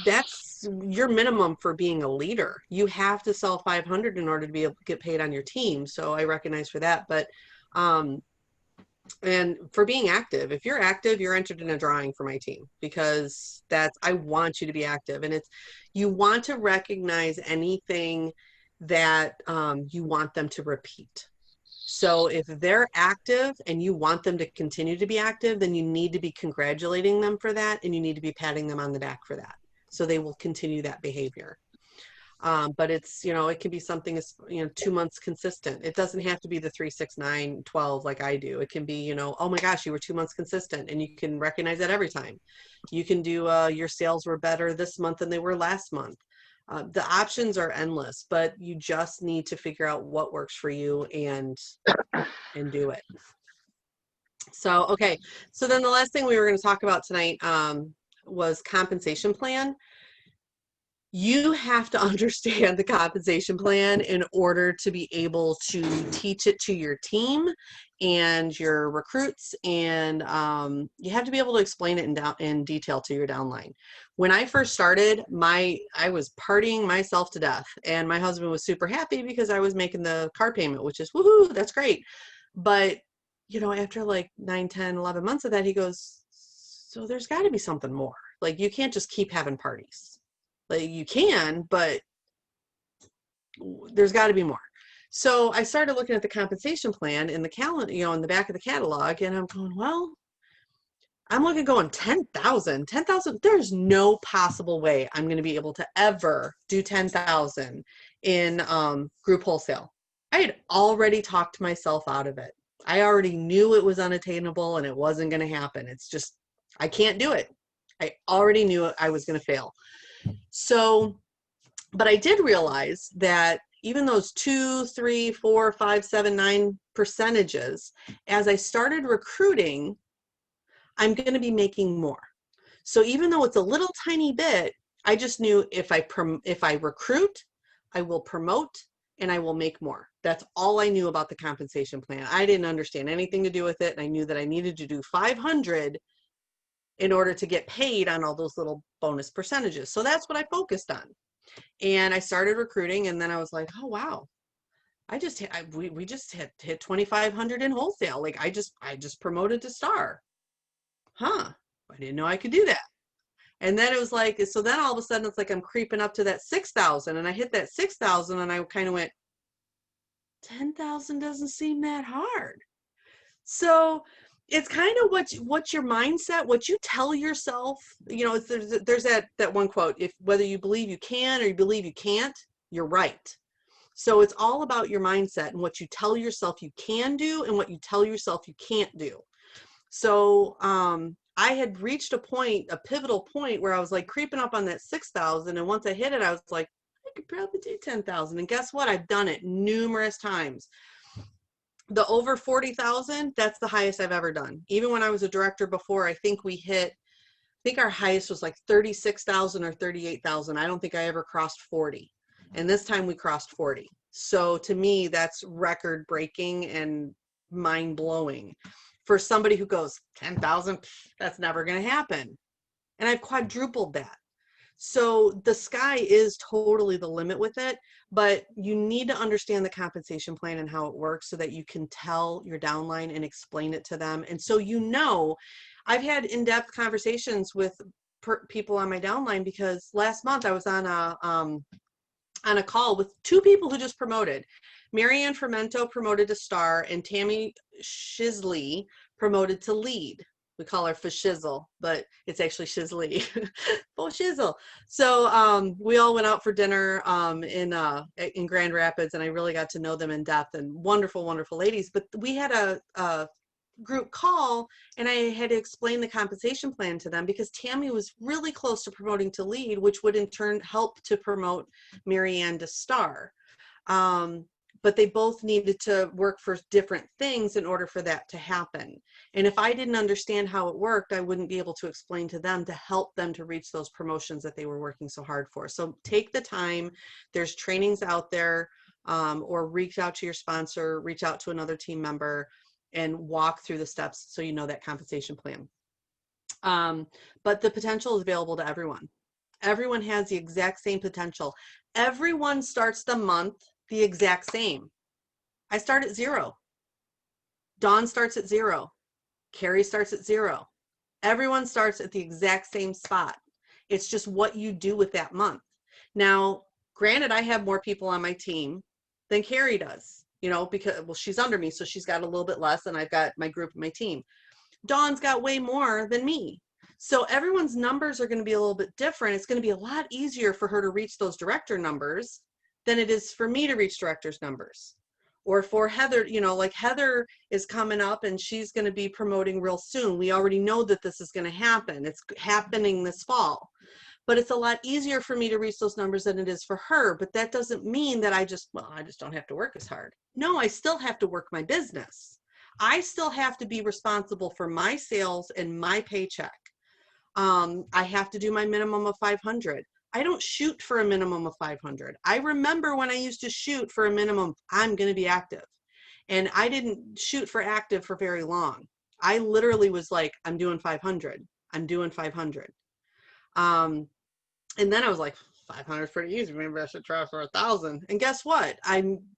that's that's your minimum for being a leader. You have to sell 500 in order to be able to get paid on your team. So I recognize for that. But, and for being active, if you're active, you're entered in a drawing for my team, because I want you to be active. And you want to recognize anything that you want them to repeat. So if they're active and you want them to continue to be active, then you need to be congratulating them for that, and you need to be patting them on the back for that, so they will continue that behavior. But it's, it can be something as, 2 months consistent. It doesn't have to be the 3, 6, 9, 12 like I do. It can be, oh my gosh, you were 2 months consistent, and you can recognize that every time. You can do your sales were better this month than they were last month. The options are endless, but you just need to figure out what works for you and do it. So, okay. So then the last thing we were going to talk about tonight was compensation plan. You have to understand the compensation plan in order to be able to teach it to your team and your recruits, and you have to be able to explain it in detail to your downline. When I first started, I was partying myself to death, and my husband was super happy because I was making the car payment, which is woohoo, that's great. But after like 9, 10, 11 months of that, he goes, so there's got to be something more. Like, you can't just keep having parties. Like, you can, but there's got to be more. So I started looking at the compensation plan in the calendar, in the back of the catalog, and I'm going, well, I'm looking going 10,000. There's no possible way I'm going to be able to ever do 10,000 in group wholesale. I had already talked myself out of it. I already knew it was unattainable and it wasn't going to happen. It's just, I can't do it. I already knew I was going to fail. So, but I did realize that even those 2, 3, 4, 5, 7, 9 percentages, as I started recruiting, I'm going to be making more. So even though it's a little tiny bit, I just knew if I recruit, I will promote, and I will make more. That's all I knew about the compensation plan. I didn't understand anything to do with it. And I knew that I needed to do 500 in order to get paid on all those little bonus percentages. So that's what I focused on. And I started recruiting, and then I was like, oh, wow. We just hit 2,500 in wholesale. Like, I just promoted to star. Huh. I didn't know I could do that. And then it was like, so then all of a sudden it's like I'm creeping up to that 6,000, and I hit that 6,000, and I kind of went, 10,000 doesn't seem that hard. So it's kind of what's your mindset, what you tell yourself. There's that one quote: if whether you believe you can or you believe you can't, you're right. So it's all about your mindset and what you tell yourself you can do and what you tell yourself you can't do. So I had reached a pivotal point where I was like creeping up on that 6,000, and once I hit it, I was like, I could probably do 10,000. And guess what? I've done it numerous times. The over 40,000, that's the highest I've ever done. Even when I was a director before, I think our highest was like 36,000 or 38,000. I don't think I ever crossed 40. And this time we crossed 40. So to me, that's record breaking and mind blowing. For somebody who goes 10,000, that's never going to happen. And I've quadrupled that. So the sky is totally the limit with it, but you need to understand the compensation plan and how it works so that you can tell your downline and explain it to them. And so, I've had in-depth conversations with people on my downline, because last month I was on a call with 2 people who just promoted. Marianne Fermento promoted to star, and Tammy Shisley promoted to lead. We call her Fashizzle, but it's actually Shisley. Oh, Shizzle. So we all went out for dinner in Grand Rapids, and I really got to know them in depth, and wonderful, wonderful ladies. But we had a group call, and I had to explain the compensation plan to them, because Tammy was really close to promoting to lead, which would in turn help to promote Marianne to star. But they both needed to work for different things in order for that to happen. And if I didn't understand how it worked, I wouldn't be able to explain to them to help them to reach those promotions that they were working so hard for. So take the time. There's trainings out there, or reach out to your sponsor, reach out to another team member, and walk through the steps so you know that compensation plan. But the potential is available to everyone. Everyone has the exact same potential. Everyone starts the month the exact same. I start at 0. Dawn starts at 0. Carrie starts at 0. Everyone starts at the exact same spot. It's just what you do with that month. Now, granted, I have more people on my team than Carrie does, you know, because, well, she's under me, so she's got a little bit less, and I've got my group and my team. Dawn's got way more than me. So everyone's numbers are going to be a little bit different. It's going to be a lot easier for her to reach those director numbers than it is for me to reach director's numbers. Or for Heather, you know, like Heather is coming up and she's going to be promoting real soon. We already know that this is going to happen. It's happening this fall. But it's a lot easier for me to reach those numbers than it is for her. But that doesn't mean that I just don't have to work as hard. No, I still have to work my business. I still have to be responsible for my sales and my paycheck. I have to do my minimum of 500. I don't shoot for a minimum of 500. I remember when I used to shoot for a minimum, I'm going to be active. And I didn't shoot for active for very long. I literally was like, I'm doing 500. I'm doing 500. And then I was like, 500 is pretty easy. Maybe I should try for 1,000. And guess what?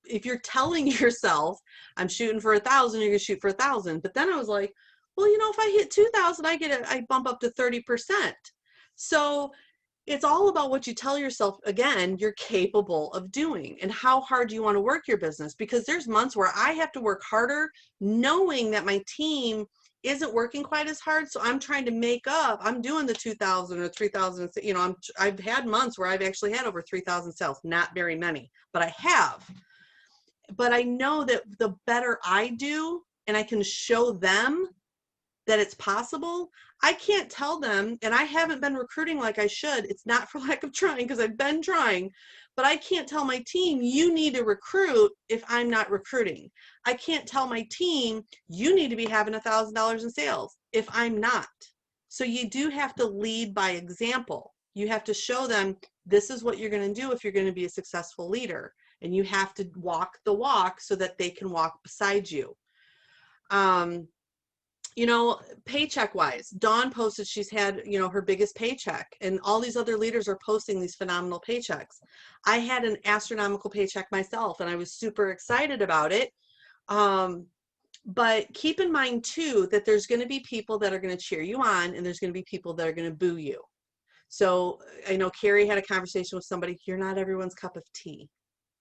If you're telling yourself I'm shooting for 1,000, you're gonna shoot for 1,000. But then I was like, well, you know, if I hit 2,000, I bump up to 30%. So it's all about what you tell yourself, again, you're capable of doing and how hard do you want to work your business, because there's months where I have to work harder knowing that my team isn't working quite as hard. So I'm trying to make up, I'm doing the 2,000 or 3,000, you know, I've had months where I've actually had over 3,000 sales, not very many, but I have. But I know that the better I do and I can show them that it's possible, I can't tell them, and I haven't been recruiting like I should. It's not for lack of trying, because I've been trying, but I can't tell my team, you need to recruit if I'm not recruiting. I can't tell my team, you need to be having $1,000 in sales if I'm not. So you do have to lead by example. You have to show them, this is what you're going to do if you're going to be a successful leader. And you have to walk the walk so that they can walk beside you. You know, paycheck wise, Dawn posted she's had, you know, her biggest paycheck, and all these other leaders are posting these phenomenal paychecks. I had an astronomical paycheck myself, and I was super excited about it. But keep in mind too, that there's going to be people that are going to cheer you on, and there's going to be people that are going to boo you. So I know Carrie had a conversation with somebody, you're not everyone's cup of tea.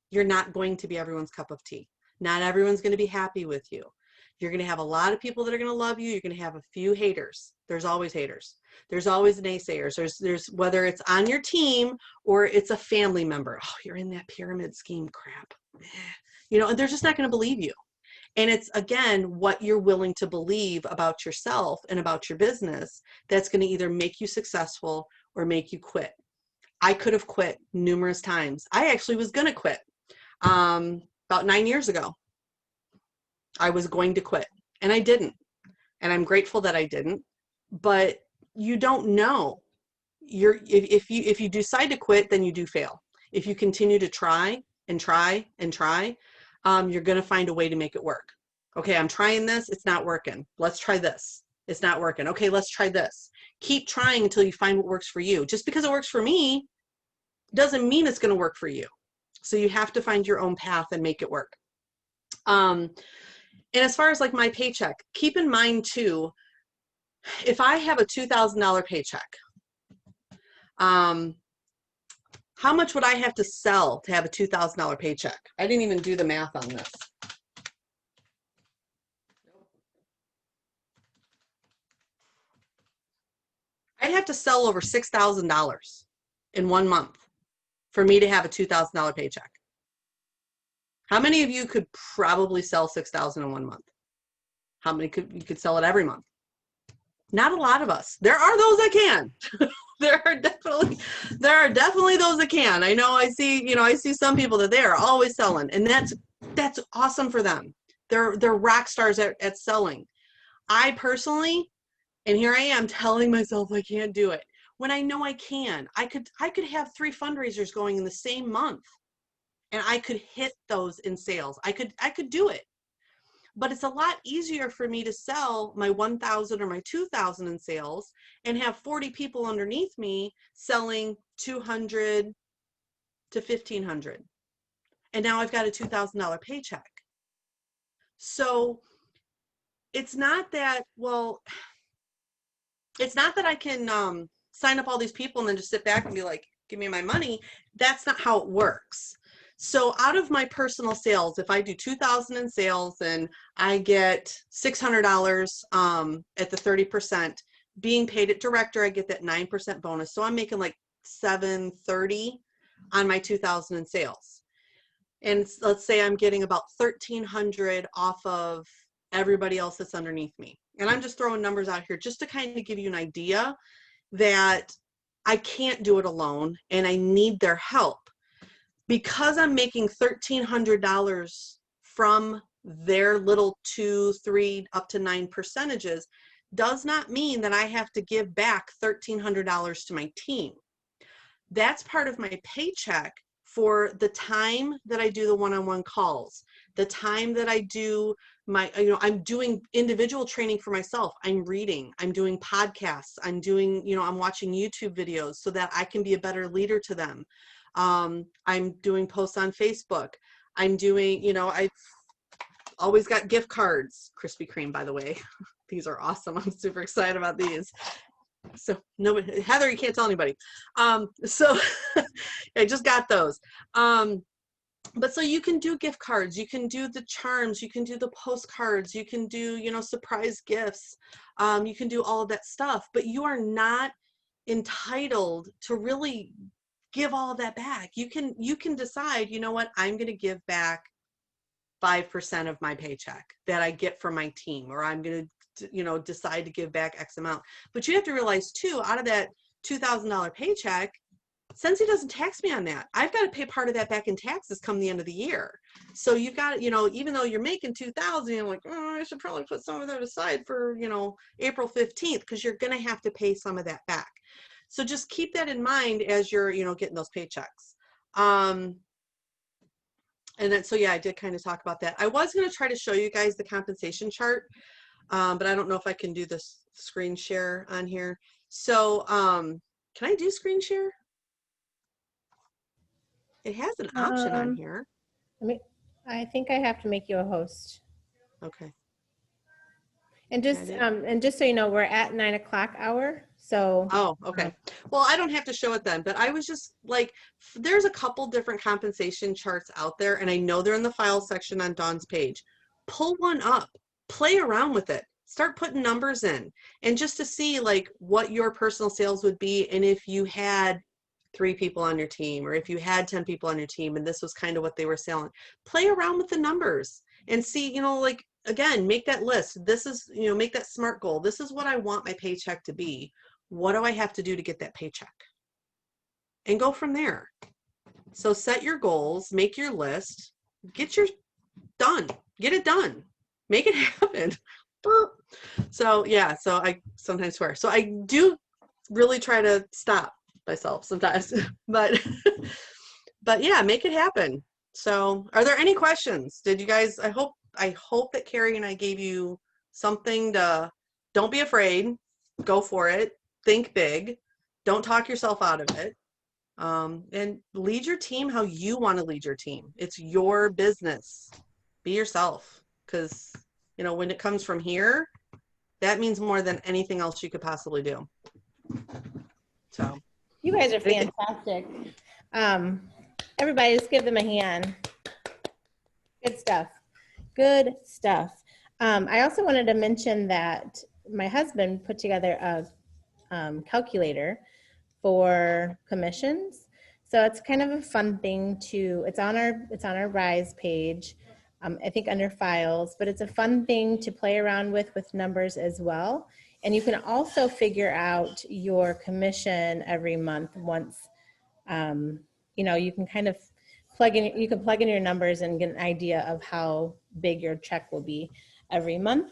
You're not going to be everyone's cup of tea. Not everyone's going to be happy with you. You're going to have a lot of people that are going to love you. You're going to have a few haters. There's always haters. There's always naysayers. There's whether it's on your team or it's a family member. Oh, you're in that pyramid scheme crap. You know, and they're just not going to believe you. And it's, again, what you're willing to believe about yourself and about your business that's going to either make you successful or make you quit. I could have quit numerous times. I actually was going to quit about 9 years ago. I was going to quit, and I didn't. And I'm grateful that I didn't. But you don't know. If you decide to quit, then you do fail. If you continue to try and try and try, you're going to find a way to make it work. Okay, I'm trying this. It's not working. Let's try this. It's not working. Okay, let's try this. Keep trying until you find what works for you. Just because it works for me doesn't mean it's going to work for you. So you have to find your own path and make it work. And as far as like my paycheck, keep in mind too, if I have a $2,000 paycheck, how much would I have to sell to have a $2,000 paycheck? I didn't even do the math on this. I'd have to sell over $6,000 in 1 month for me to have a $2,000 paycheck. How many of you could probably sell $6,000 in 1 month? How many you could sell it every month? Not a lot of us. There are those that can. There are definitely those that can. I know I see some people that they are always selling, and that's awesome for them. They're rock stars at selling. I personally, and here I am telling myself I can't do it when I know I can. I could have 3 fundraisers going in the same month, and I could hit those in sales. I could do it. But it's a lot easier for me to sell my 1,000 or my 2,000 in sales and have 40 people underneath me selling $200 to $1,500. And now I've got a $2,000 paycheck. So it's not that, well, it's not that I can sign up all these people and then just sit back and be like, give me my money. That's not how it works. So out of my personal sales, if I do 2,000 in sales and I get $600 at the 30%, being paid at director, I get that 9% bonus. So I'm making like $730 on my 2,000 in sales. And let's say I'm getting about $1,300 off of everybody else that's underneath me. And I'm just throwing numbers out here just to kind of give you an idea that I can't do it alone and I need their help. Because I'm making $1,300 from their little 2, 3, up to 9 percentages does not mean that I have to give back $1,300 to my team. That's part of my paycheck for the time that I do the one-on-one calls, the time that I do my, I'm doing individual training for myself. I'm reading, I'm doing podcasts, I'm doing, I'm watching YouTube videos so that I can be a better leader to them. I'm doing posts on Facebook. I'm doing, I've always got gift cards, Krispy Kreme, by the way. These are awesome. I'm super excited about these. So nobody, Heather, you can't tell anybody. So I just got those. But so you can do gift cards, you can do the charms, you can do the postcards, you can do, surprise gifts. You can do all of that stuff, but you are not entitled to really give all of that back. You can decide, you know what, I'm going to give back 5% of my paycheck that I get from my team, or I'm going to, decide to give back X amount. But you have to realize too, out of that $2,000 paycheck, Scentsy doesn't tax me on that. I've got to pay part of that back in taxes come the end of the year. So you've got, even though you're making $2,000, you're like, oh, I should probably put some of that aside for, April 15th, because you're going to have to pay some of that back. So just keep that in mind as you're, getting those paychecks. And then, so yeah, I did kind of talk about that. I was going to try to show you guys the compensation chart, but I don't know if I can do this screen share on here. So can I do screen share? It has an option on here. I think I have to make you a host. Okay. And just so you know, we're at 9 o'clock hour. So. Oh, okay. Well, I don't have to show it then, but I was just like, there's a couple different compensation charts out there, and I know they're in the file section on Dawn's page. Pull one up, play around with it, start putting numbers in, and just to see like what your personal sales would be, and if you had 3 people on your team, or if you had 10 people on your team, and this was kind of what they were selling. Play around with the numbers and see, like, again, make that list. This is, make that SMART goal. This is what I want my paycheck to be. What do I have to do to get that paycheck? And go from there. So set your goals, make your list, get it done, make it happen. So yeah, so I sometimes swear. So I do really try to stop myself sometimes, but yeah, make it happen. So are there any questions? Did you guys, I hope that Carrie and I gave you something to, don't be afraid, go for it, think big, don't talk yourself out of it, and lead your team how you want to lead your team. It's your business. Be yourself, because when it comes from here, that means more than anything else you could possibly do. So you guys are fantastic. Everybody, just give them a hand. Good stuff. Good stuff. I also wanted to mention that my husband put together a calculator for commissions. So it's kind of a fun thing it's on our Rise page, I think under files, but it's a fun thing to play around with numbers as well. And you can also figure out your commission every month once, you can kind of plug in your numbers and get an idea of how big your check will be every month.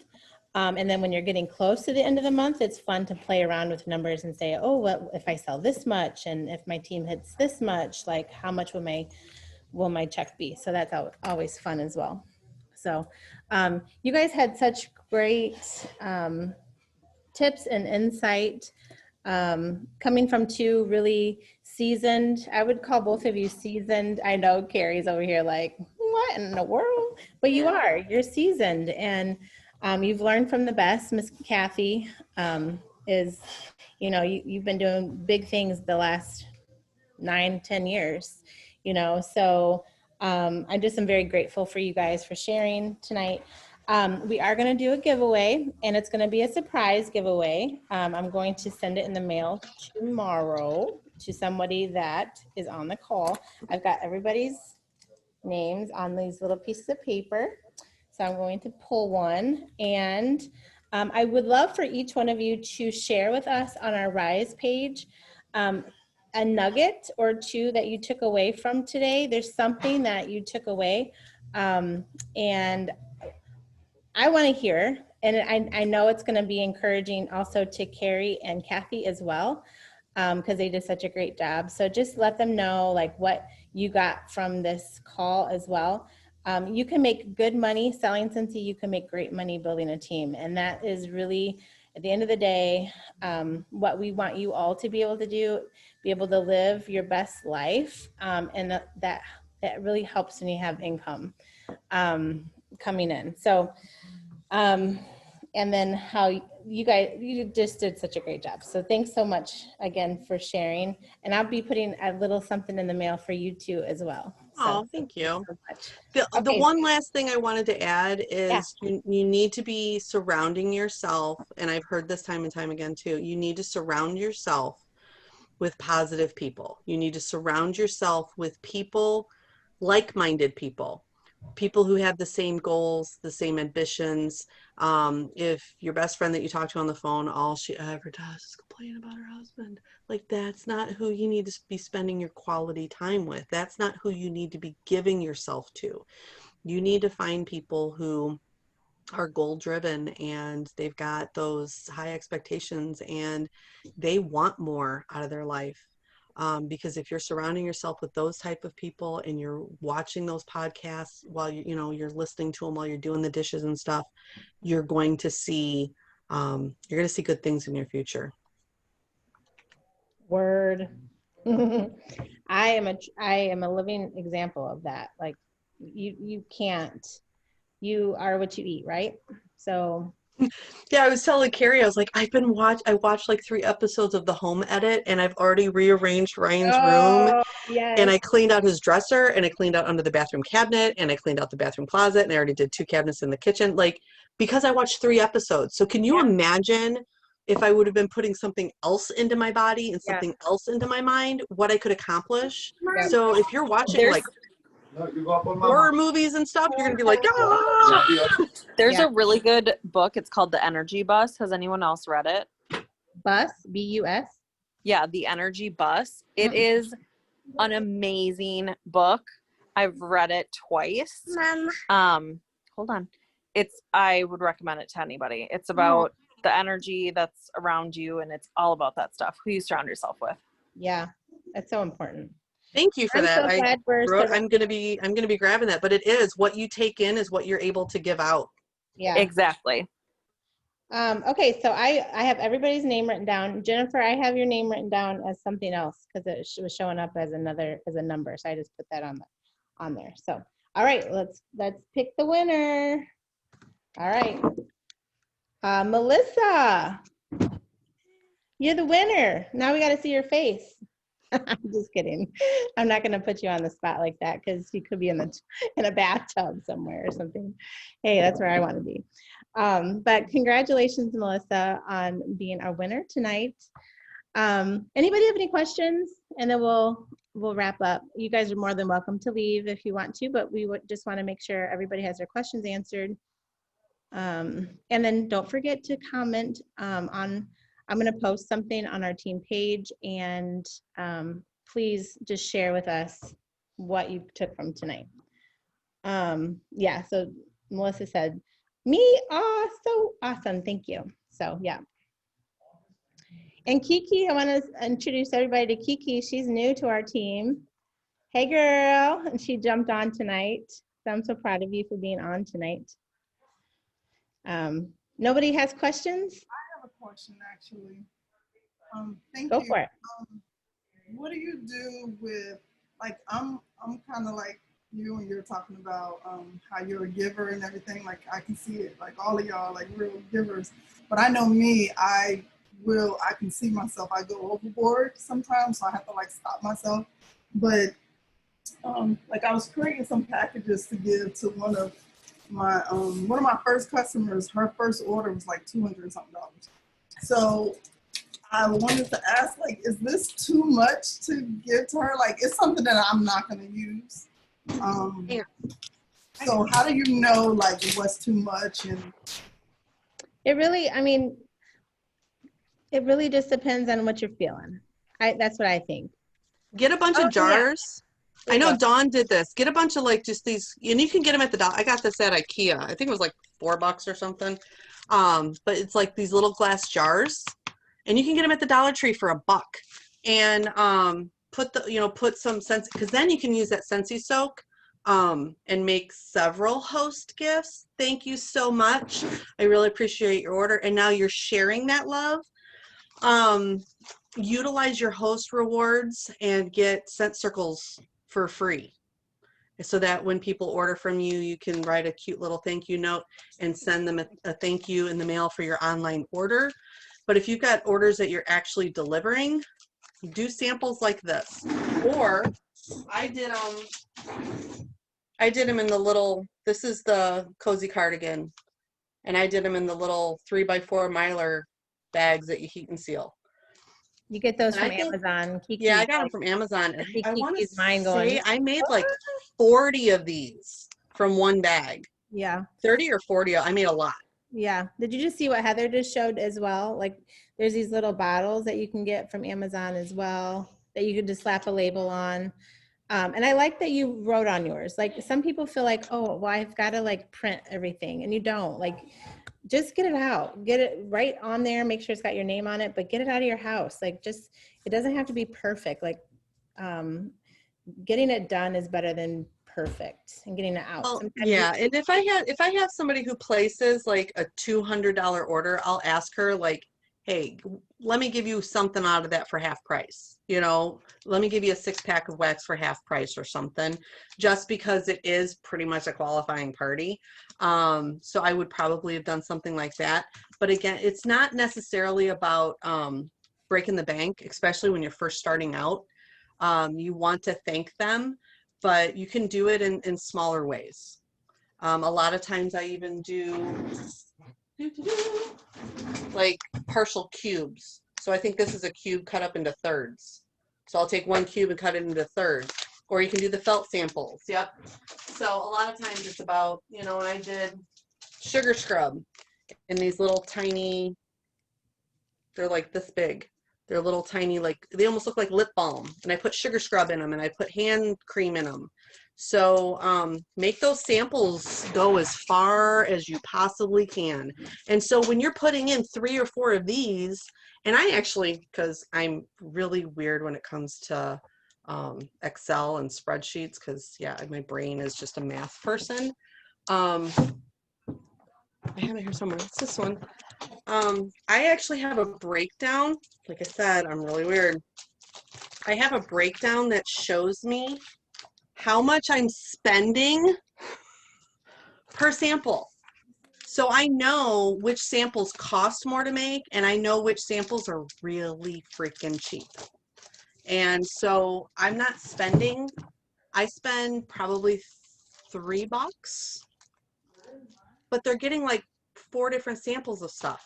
And then when you're getting close to the end of the month, it's fun to play around with numbers and say, oh, what if I sell this much? And if my team hits this much, like how much will my check be? So that's always fun as well. So you guys had such great tips and insight coming from two really seasoned, I would call both of you seasoned. I know Carrie's over here like, what in the world? But you are, you're seasoned, and you've learned from the best. Miss Kathy is, you know, you've been doing big things the last 9-10 years, you know, so I just am very grateful for you guys for sharing tonight. We are going to do a giveaway, and it's going to be a surprise giveaway. I'm going to send it in the mail tomorrow to somebody that is on the call. I've got everybody's names on these little pieces of paper, so I'm going to pull one, and I would love for each one of you to share with us on our Rise page a nugget or two that you took away from today. There's something that you took away, and I want to hear, and I know it's going to be encouraging also to Carrie and Kathy as well, because they did such a great job. So just let them know like what you got from this call as well. You can make good money selling Scentsy. You can make great money building a team, and that is really, at the end of the day, what we want you all to be able to do, be able to live your best life, and that really helps when you have income coming in. So, and then how you just did such a great job. So thanks so much again for sharing. And I'll be putting a little something in the mail for you too as well. So, thank you. So much. The Okay. one last thing I wanted to add is you need to be surrounding yourself, and I've heard this time and time again too, you need to surround yourself with positive people. You need to surround yourself with people, like-minded people who have the same goals, the same ambitions. If your best friend that you talk to on the phone, all she ever does is complain about her husband, like that's not who you need to be spending your quality time with. That's not who you need to be giving yourself to. You need to find people who are goal driven, and they've got those high expectations, and they want more out of their life. Because if you're surrounding yourself with those type of people, and you're watching those podcasts while you're listening to them while you're doing the dishes and stuff, you're going to see good things in your future. Word. I am a living example of that. Like you are what you eat, right? So yeah, I was telling Carrie, I was like, I watched like 3 episodes of The Home Edit, and I've already rearranged Ryan's room, yes. and I cleaned out his dresser, and I cleaned out under the bathroom cabinet, and I cleaned out the bathroom closet, and I already did 2 cabinets in the kitchen, like, because I watched 3 episodes. So can you imagine if I would have been putting something else into my body and something else into my mind, what I could accomplish? Yeah. So if you're watching like horror movies and stuff, you're gonna be like, ah! There's a really good book. It's called The Energy Bus. Has anyone else read it? Bus, B-U-S? Yeah, The Energy Bus. It is an amazing book. I've read it twice. Hold on. I would recommend it to anybody. It's about the energy that's around you, and it's all about that stuff. Who you surround yourself with. Yeah, that's so important. Thank you for that. So I'm gonna be grabbing that, but it is what you take in is what you're able to give out. Yeah, exactly. Okay, so I have everybody's name written down. Jennifer, I have your name written down as something else because it was showing up as a number, so I just put that on there. So all right, let's pick the winner. All right, Melissa, you're the winner. Now we got to see your face. I'm just kidding. I'm not going to put you on the spot like that because you could be in a bathtub somewhere or something. Hey, that's where I want to be. But congratulations, Melissa, on being our winner tonight. Anybody have any questions? And then we'll wrap up. You guys are more than welcome to leave if you want to, but we would just want to make sure everybody has their questions answered. And then don't forget to comment I'm going to post something on our team page, and please just share with us what you took from tonight. Yeah, so Melissa said, so awesome, thank you. So yeah. And Kiki, I want to introduce everybody to Kiki. She's new to our team. Hey girl, and she jumped on tonight. So I'm so proud of you for being on tonight. Nobody has questions? I have a question actually. Thank Go you. for it. What do you do with, like, I'm kind of like you, and you're talking about how you're a giver and everything. Like, I can see it, like all of y'all like real givers. But I know me, I can see myself. I go overboard sometimes, so I have to like stop myself. But like I was creating some packages to give to one of my first customers. Her first order was like $200 something. So I wanted to ask, like, is this too much to give to her? Like, it's something that I'm not going to use. So how do you know, like, what's too much? And It really, I mean, it really just depends on what you're feeling. That's what I think. Get a bunch Oh, of jars. There I you know go. Dawn did this. Get a bunch of like just these, and you can get them at the I got this at IKEA. I think it was like $4 or something. But it's like these little glass jars, and you can get them at the Dollar Tree for $1. And put some Scentsy, because then you can use that Scentsy soak and make several host gifts. Thank you so much. I really appreciate your order. And now you're sharing that love. Utilize your host rewards and get scent circles for free, so that when people order from you, you can write a cute little thank you note and send them a thank you in the mail for your online order. But if you've got orders that you're actually delivering, do samples like this. Or I did them in the little, this is the cozy cardigan, and I did them in the little 3x4 miler bags that you heat and seal. You get those And from I think, Amazon. Kiki, yeah, I got them from Amazon. And I want to Kiki's mine going. say I made like 40 of these from one bag. Yeah. 30 or 40. I made a lot. Yeah. Did you just see what Heather just showed as well? Like, there's these little bottles that you can get from Amazon as well that you can just slap a label on. And I like that you wrote on yours. Like, some people feel like, oh, well, I've got to like print everything, and you don't. Like, just get it out, get it right on there, make sure it's got your name on it, but get it out of your house. Like, just, it doesn't have to be perfect. Like, getting it done is better than perfect, and getting it out. Well, Sometimes yeah, and if I have somebody who places like a $200 order, I'll ask her like, hey, let me give you something out of that for half price. Let me give you a 6-pack of wax for half price or something, just because it is pretty much a qualifying party. So I would probably have done something like that. But again, it's not necessarily about breaking the bank, especially when you're first starting out. You want to thank them, but you can do it in smaller ways. A lot of times I even do like partial cubes. So I think this is a cube cut up into thirds. So I'll take one cube and cut it into thirds. Or you can do the felt samples. Yep. So a lot of times it's about, and I did sugar scrub in these little tiny, they're like this big. They're little tiny, like, they almost look like lip balm. And I put sugar scrub in them, and I put hand cream in them. So make those samples go as far as you possibly can. And so when you're putting in 3 or 4 of these, and I actually, because I'm really weird when it comes to Excel and spreadsheets, because yeah, my brain is just a math person. I have it here somewhere. It's this one. I actually have a breakdown. Like I said, I'm really weird. I have a breakdown that shows me how much I'm spending per sample. So I know which samples cost more to make, and I know which samples are really freaking cheap. And so I'm not spending, I spend probably $3, but they're getting like 4 different samples of stuff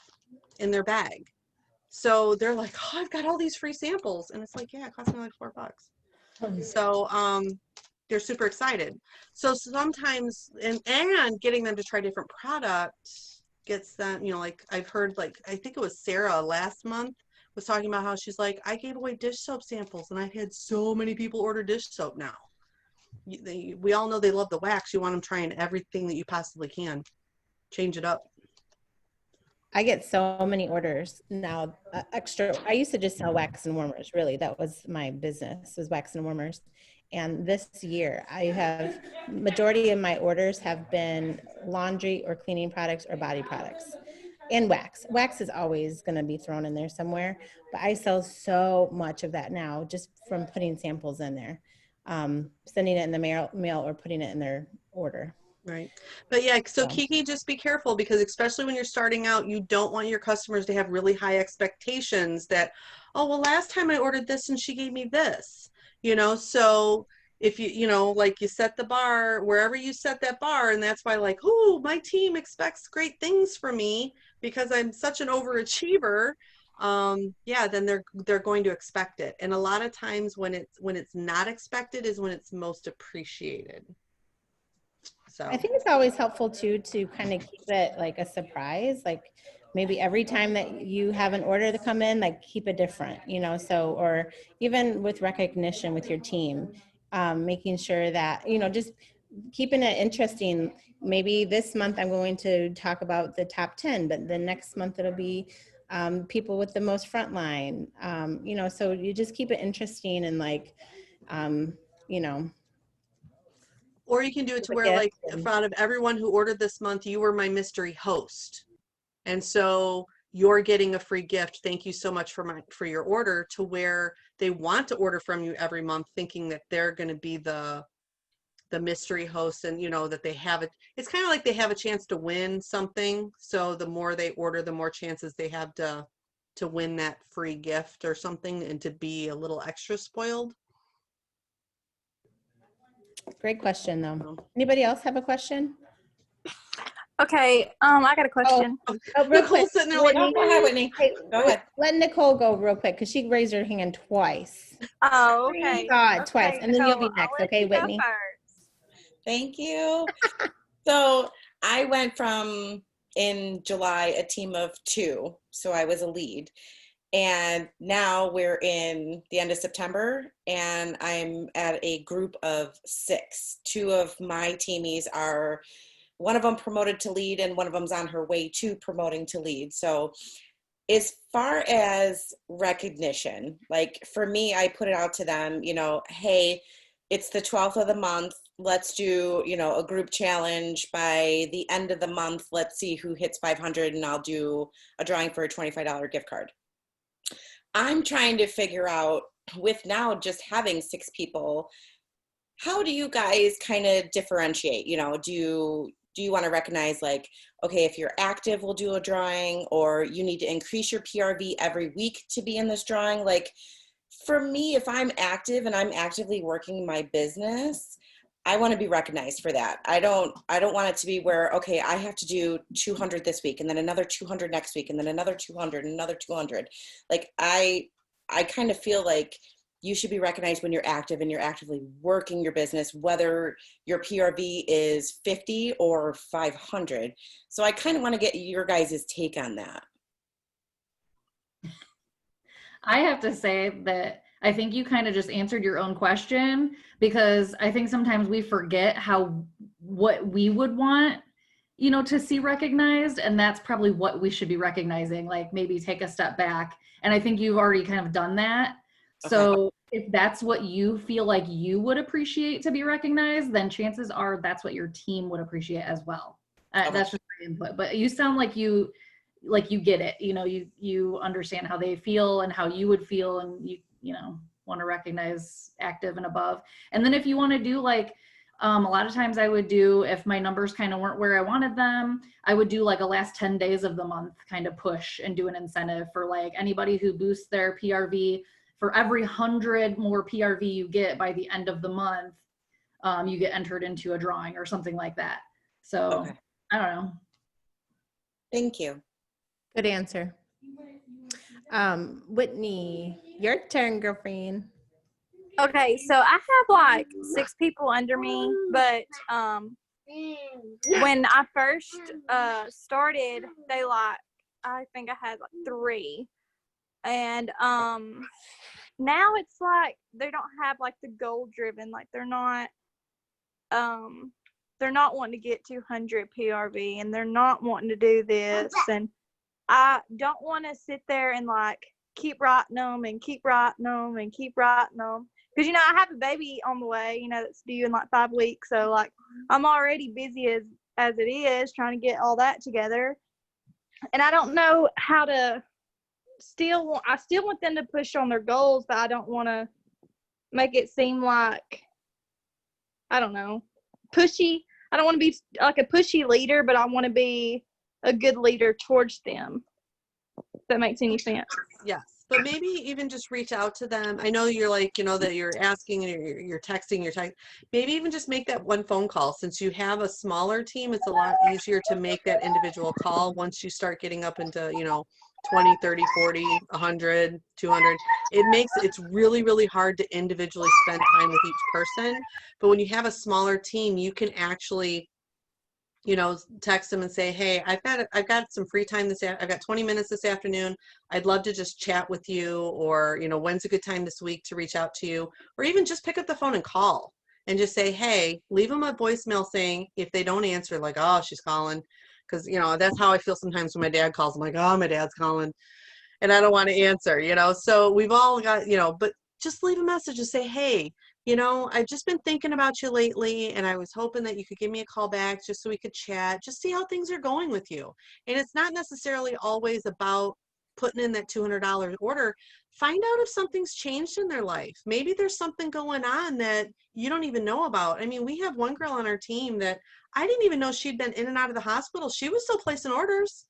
in their bag. So they're like, oh, I've got all these free samples. And it's like, yeah, it cost me like $4. So they're super excited. So sometimes, and getting them to try different products gets them, like I've heard, like, I think it was Sarah last month was talking about how she's like, I gave away dish soap samples, and I've had so many people order dish soap now. We all know they love the wax. You want them trying everything that you possibly can. Change it up. I get so many orders now, extra. I used to just sell wax and warmers. Really, that was my business, was wax and warmers. And this year I have, majority of my orders have been laundry or cleaning products or body products. and wax. Wax is always going to be thrown in there somewhere, but I sell so much of that now just from putting samples in there, sending it in the mail or putting it in their order. Right. But yeah, so So. Kiki, just be careful, because especially when you're starting out, you don't want your customers to have really high expectations that, oh, well, last time I ordered this and she gave me this, so if like you set the bar wherever you set that bar, and that's why like, oh, my team expects great things from me because I'm such an overachiever. Yeah, then they're going to expect it. And a lot of times when it's not expected is when it's most appreciated. So I think it's always helpful too to kind of keep it like a surprise, like maybe every time that you have an order to come in, like keep it different, so, or even with recognition with your team, making sure that, just keeping it interesting. Maybe this month I'm going to talk about the top 10, but the next month it'll be people with the most frontline, so you just keep it interesting and like, or you can do it to where like out of everyone who ordered this month, you were my mystery host. And so you're getting a free gift. Thank you so much for your order, to where they want to order from you every month thinking that they're going to be the mystery host, and that they have it. It's kind of like they have a chance to win something. So the more they order, the more chances they have to win that free gift or something, and to be a little extra spoiled. Great question, though. Anybody else have a question? Okay, I got a question. Real Nicole's quick, sitting there Whitney, like, Go ahead, Whitney. hey, Go ahead. let Nicole go real quick because she raised her hand twice. Oh, okay. God, twice, and then you'll be Nicole, next. I'll let Okay, you go Whitney. first. Thank you. So I went from, in July, a team of 2. So I was a lead. And now we're in the end of September, and I'm at a group of 6. 2 of my teamies are, one of them promoted to lead, and one of them's on her way to promoting to lead. So as far as recognition, like for me, I put it out to them, hey, it's the 12th of the month. Let's do, a group challenge. By the end of the month, let's see who hits 500, and I'll do a drawing for a $25 gift card. I'm trying to figure out, with now just having 6 people, how do you guys kind of differentiate? Do you want to recognize, like, okay, if you're active, we'll do a drawing, or you need to increase your PRV every week to be in this drawing? Like, for me, if I'm active and I'm actively working my business, I want to be recognized for that. I don't want it to be where, okay, I have to do 200 this week, and then another 200 next week, and then another 200 and another 200. Like, I kind of feel like you should be recognized when you're active and you're actively working your business, whether your PRV is 50 or 500. So I kind of want to get your guys' take on that. I have to say that I think you kind of just answered your own question, because I think sometimes we forget what we would want, to see recognized. And that's probably what we should be recognizing, like maybe take a step back. And I think you've already kind of done that. Okay. So if that's what you feel like you would appreciate to be recognized, then chances are that's what your team would appreciate as well. Okay. That's just my input. But you sound like you get it. You understand how they feel and how you would feel, and you want to recognize active and above. And then if you want to do like, a lot of times I would do, if my numbers kind of weren't where I wanted them, I would do like a last 10 days of the month kind of push and do an incentive for like anybody who boosts their PRV. For every 100 more PRV you get by the end of the month, you get entered into a drawing or something like that. So Okay. I don't know. Thank you. Good answer. Whitney, your turn, girlfriend. Okay, so I have like 6 people under me, but when I first started, I think I had like 3. And now it's like they don't have like the goal driven, like they're not wanting to get 200 PRV, and they're not wanting to do this, and I don't want to sit there and like keep writing them and keep writing them and keep writing them, because I have a baby on the way, that's due in like 5 weeks, so like I'm already busy as it is trying to get all that together. and I don't know how to I still want them to push on their goals, but I don't want to make it seem like, I don't know, pushy. I don't want to be like a pushy leader, but I want to be a good leader towards them. If that makes any sense. Yes, but maybe even just reach out to them. I know you're like, that you're asking and you're texting, maybe even just make that one phone call. Since you have a smaller team, it's a lot easier to make that individual call. Once you start getting up into, 20, 30, 40, 100, 200, it's really, really hard to individually spend time with each person. But when you have a smaller team, you can actually text them and say, hey, I've got some free time I've got 20 minutes this afternoon. I'd love to just chat with you, or, when's a good time this week to reach out to you, or even just pick up the phone and call and just say, hey, leave them a voicemail saying, if they don't answer, like, oh, she's calling. Cause that's how I feel sometimes when my dad calls. I'm like, oh, my dad's calling and I don't want to answer, so we've all got, but just leave a message and say, hey, I've just been thinking about you lately, and I was hoping that you could give me a call back just so we could chat, just see how things are going with you. And it's not necessarily always about putting in that $200 order. Find out if something's changed in their life. Maybe there's something going on that you don't even know about. I mean, we have one girl on our team that I didn't even know she'd been in and out of the hospital. She was still placing orders.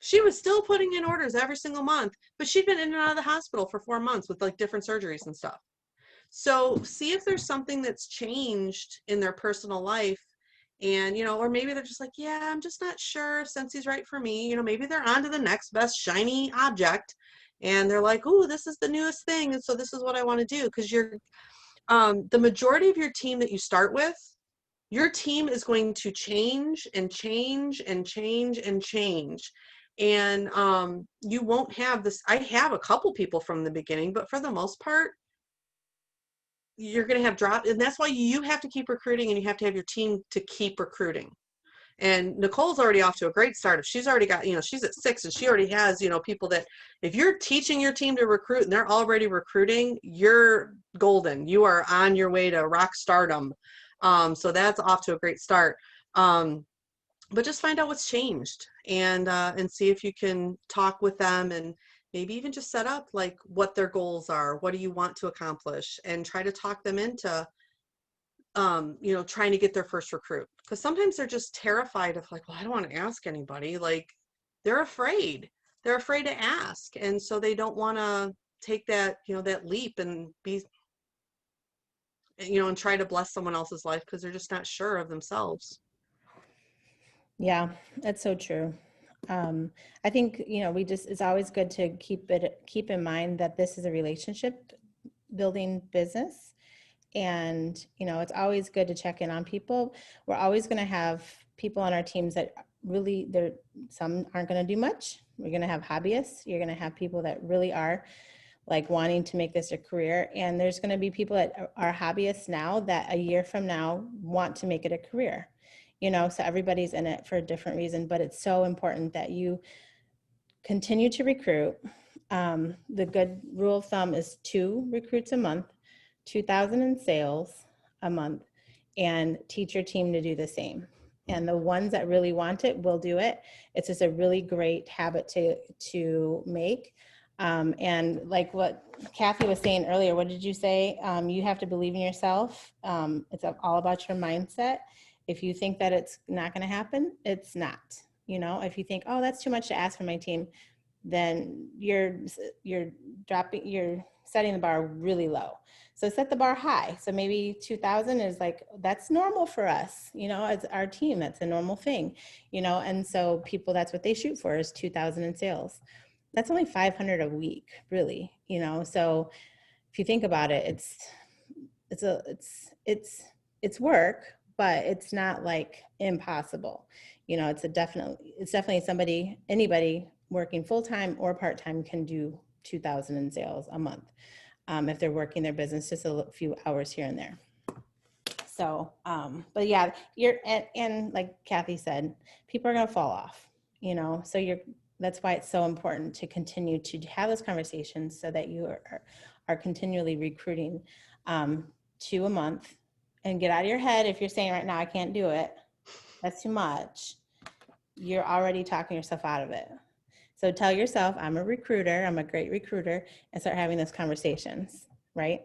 She was still putting in orders every single month, but she'd been in and out of the hospital for 4 months with like different surgeries and stuff. So see if there's something that's changed in their personal life, and, or maybe they're just like, yeah, I'm just not sure if Scentsy's right for me. Maybe they're on to the next best shiny object and they're like, ooh, this is the newest thing. And so this is what I want to do. Cause the majority of your team that you start with, your team is going to change and change and change and change. And you won't have this. I have a couple people from the beginning, but for the most part, you're going to have drop. And that's why you have to keep recruiting, and you have to have your team to keep recruiting. And Nicole's already off to a great start. If she's already got, she's at 6 and she already has, people that, if you're teaching your team to recruit and they're already recruiting, you're golden. You are on your way to rock stardom. So that's off to a great start. But just find out what's changed, and see if you can talk with them, and maybe even just set up like what their goals are. What do you want to accomplish? And try to talk them into, trying to get their first recruit. Because sometimes they're just terrified of like, well, I don't want to ask anybody. Like they're afraid. They're afraid to ask. And so they don't want to take that, that leap and be, and try to bless someone else's life because they're just not sure of themselves. Yeah, that's so true. I think, it's always good to keep in mind that this is a relationship building business. And, it's always good to check in on people. We're always going to have people on our teams that really, some aren't going to do much. We're going to have hobbyists. You're going to have people that really are like wanting to make this a career. And there's going to be people that are hobbyists now that a year from now want to make it a career. So everybody's in it for a different reason, but it's so important that you continue to recruit. The good rule of thumb is 2 recruits a month, 2,000 in sales a month, and teach your team to do the same. And the ones that really want it will do it. It's just a really great habit to make. And like what Kathy was saying earlier, what did you say? You have to believe in yourself. It's all about your mindset. If you think that it's not going to happen, it's not. If you think, oh, that's too much to ask for my team, then you're setting the bar really low. So set the bar high. So maybe 2,000 is like, that's normal for us, as our team, that's a normal thing, and so people, that's what they shoot for is 2,000 in sales. That's only 500 a week, really, so if you think about it, it's work, but it's not like impossible. It's definitely anybody working full-time or part-time can do 2,000 in sales a month. If they're working their business just a few hours here and there. So, but yeah, and like Kathy said, people are going to fall off, so that's why it's so important to continue to have those conversations so that you are continually recruiting 2 a month. And get out of your head if you're saying right now, I can't do it. That's too much. you're already talking yourself out of it. So tell yourself, I'm a recruiter, I'm a great recruiter, and start having those conversations, right?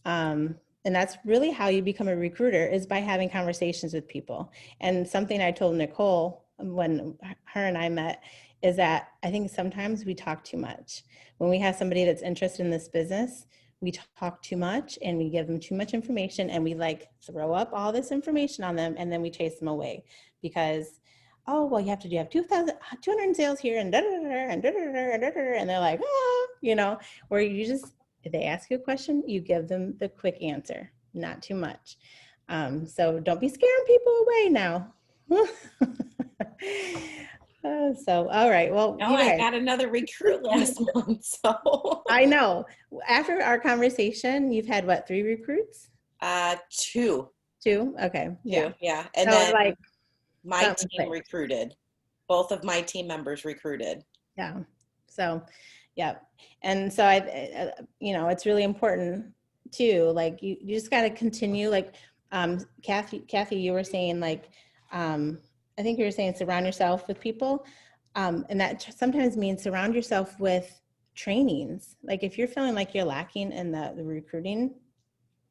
And that's really how you become a recruiter, is by having conversations with people. And something I told Nicole when her and I met is that I think sometimes we talk too much. When we have somebody that's interested in this business, we talk too much and we give them too much information, and we like throw up all this information on them, and then we chase them away because, oh, well, you have 200 sales here and and and they're like, oh, where you just, if they ask you a question, you give them the quick answer, not too much. So don't be scaring people away now. So, all right. Well, No, you I guys, got another recruit last month. So I know. After our conversation, you've had what, 3 recruits? 2. 2? Okay. Yeah. 2, yeah. And So then like my something team clicked. recruited. Both of my team members recruited. Yeah. So, yeah. And so it's really important too. Like you just got to continue. Like, Kathy, you were saying like, I think you were saying surround yourself with people. And that sometimes means surround yourself with trainings. Like if you're feeling like you're lacking in the recruiting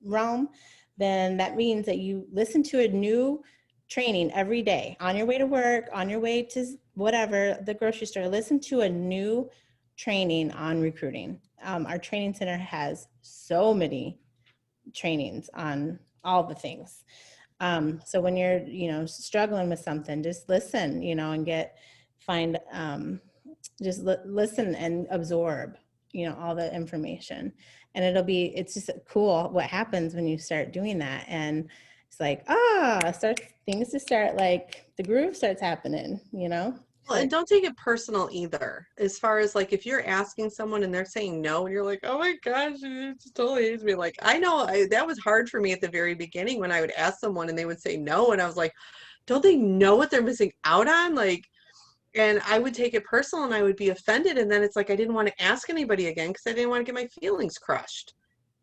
realm, then that means that you listen to a new training every day on your way to work, on your way to whatever, the grocery store. Listen to a new training on recruiting. Our training center has so many trainings on all the things. So when you're, struggling with something, just listen, just listen and absorb, all the information. And it's just cool what happens when you start doing that. And it's like, things to start, like the groove starts happening, Well, and don't take it personal either. As far as like, if you're asking someone and they're saying no, and you're like, oh my gosh, it just totally hates me. Like, I know that was hard for me at the very beginning when I would ask someone and they would say no. And I was like, don't they know what they're missing out on? Like, and I would take it personal and I would be offended. And then it's like, I didn't want to ask anybody again because I didn't want to get my feelings crushed.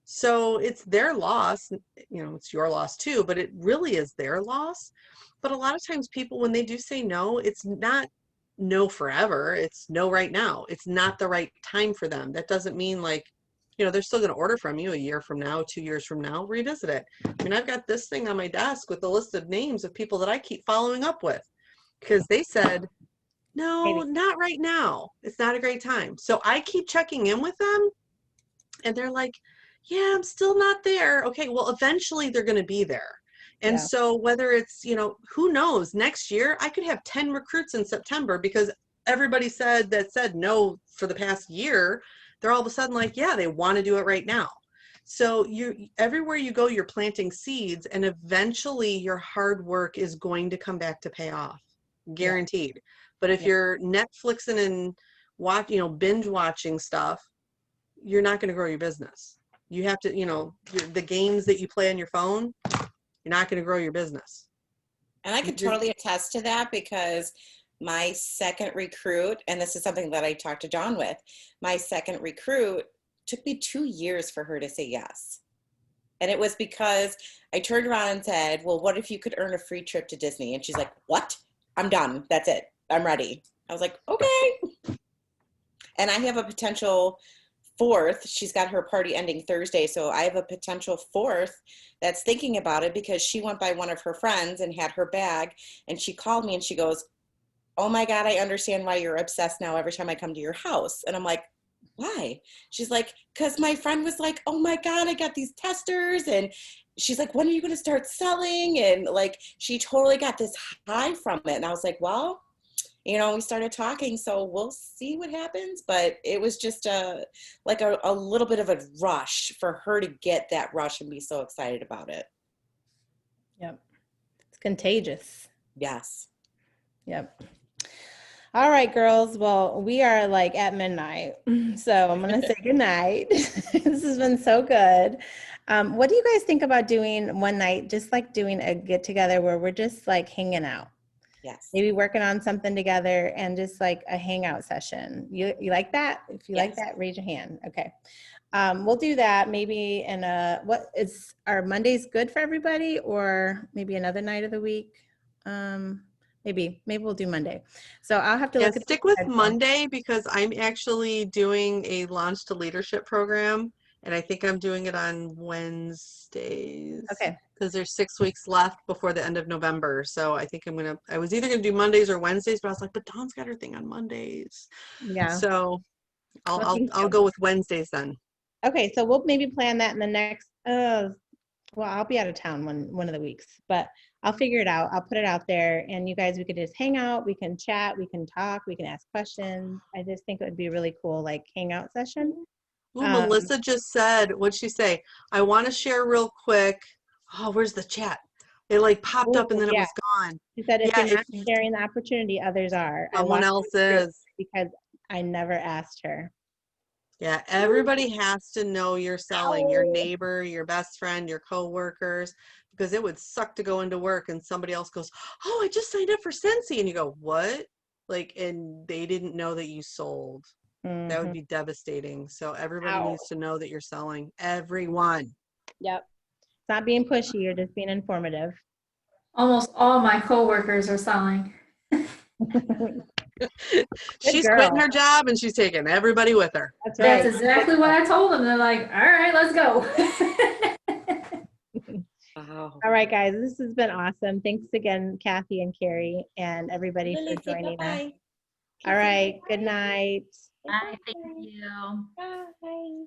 So it's their loss, it's your loss too, but it really is their loss. But a lot of times people, when they do say no, it's not no forever. It's no right now. It's not the right time for them. That doesn't mean like, they're still going to order from you a year from now, 2 years from now, revisit it. I mean, I've got this thing on my desk with a list of names of people that I keep following up with because they said, no, not right now. It's not a great time. So I keep checking in with them and they're like, yeah, I'm still not there. Okay, well, eventually they're going to be there. And Yeah. so whether it's, who knows, next year I could have 10 recruits in September because everybody said no for the past year. They're all of a sudden like, yeah, they want to do it right now. So everywhere you go, you're planting seeds and eventually your hard work is going to come back to pay off, guaranteed. Yeah. But if you're Netflixing and binge watching stuff, you're not going to grow your business. You have to, the games that you play on your phone, you're not going to grow your business. And I could totally attest to that because my second recruit, and this is something that I talked to John with, my second recruit took me 2 years for her to say yes. And it was because I turned around and said, well, what if you could earn a free trip to Disney? And she's like, what? I'm done. That's it. I'm ready. I was like, okay. And I have a potential 4th. She's got her party ending Thursday. So I have a potential 4th that's thinking about it because she went by one of her friends and had her bag. And she called me and she goes, oh my God, I understand why you're obsessed now every time I come to your house. And I'm like, why? She's like, because my friend was like, oh my God, I got these testers. And she's like, when are you going to start selling? And like, she totally got this high from it. And I was like, well, we started talking, so we'll see what happens. But it was just a little bit of a rush for her to get that rush and be so excited about it. Yep. It's contagious. Yes. Yep. All right, girls. Well, we are like at midnight, so I'm going to say good night. This has been so good. What do you guys think about doing one night, just like doing a get together where we're just like hanging out? Yes. Maybe working on something together and just like a hangout session. You like that? If you like that, raise your hand. Okay. We'll do that maybe in are Mondays good for everybody or maybe another night of the week? Maybe we'll do Monday. So I'll have to Yeah, look at the stick with schedule. Monday because I'm actually doing a Launch to Leadership program, and I think I'm doing it on Wednesdays. Okay. Because there's 6 weeks left before the end of November. So I think I was either gonna do Mondays or Wednesdays, but I was like, but Dawn's got her thing on Mondays. Yeah. So Well, I'll thank I'll you. go with Wednesdays then. Okay, so we'll maybe plan that in the next, well, I'll be out of town one of the weeks, but I'll figure it out. I'll put it out there and you guys, we could just hang out, we can chat, we can talk, we can ask questions. I just think it would be a really cool, like, hangout session. Well, Melissa just said, what'd she say? I want to share real quick. Oh, where's the chat? It like popped up and then it Yeah. was gone. She said, if Yeah, you're not sharing the opportunity, others are. I someone walked else through it is. because I never asked her. Yeah, everybody has to know you're selling, your neighbor, your best friend, your coworkers, because it would suck to go into work and somebody else goes, "Oh, I just signed up for Scentsy," and you go, "What?" Like, and they didn't know that you sold. That would Mhm. be devastating. So everybody Ow. needs to know that you're selling. Everyone. Yep. It's not being pushy, you're just being informative. Almost all my coworkers are selling. She's girl. quitting her job and she's taking everybody with her. That's That's right. exactly what I told them. They're like, all right, let's go. Wow. All right, guys, this has been awesome. Thanks again, Kathy and Carrie, and everybody Lily, for say joining us. bye-bye. All right, good night. Bye, thank you. Bye.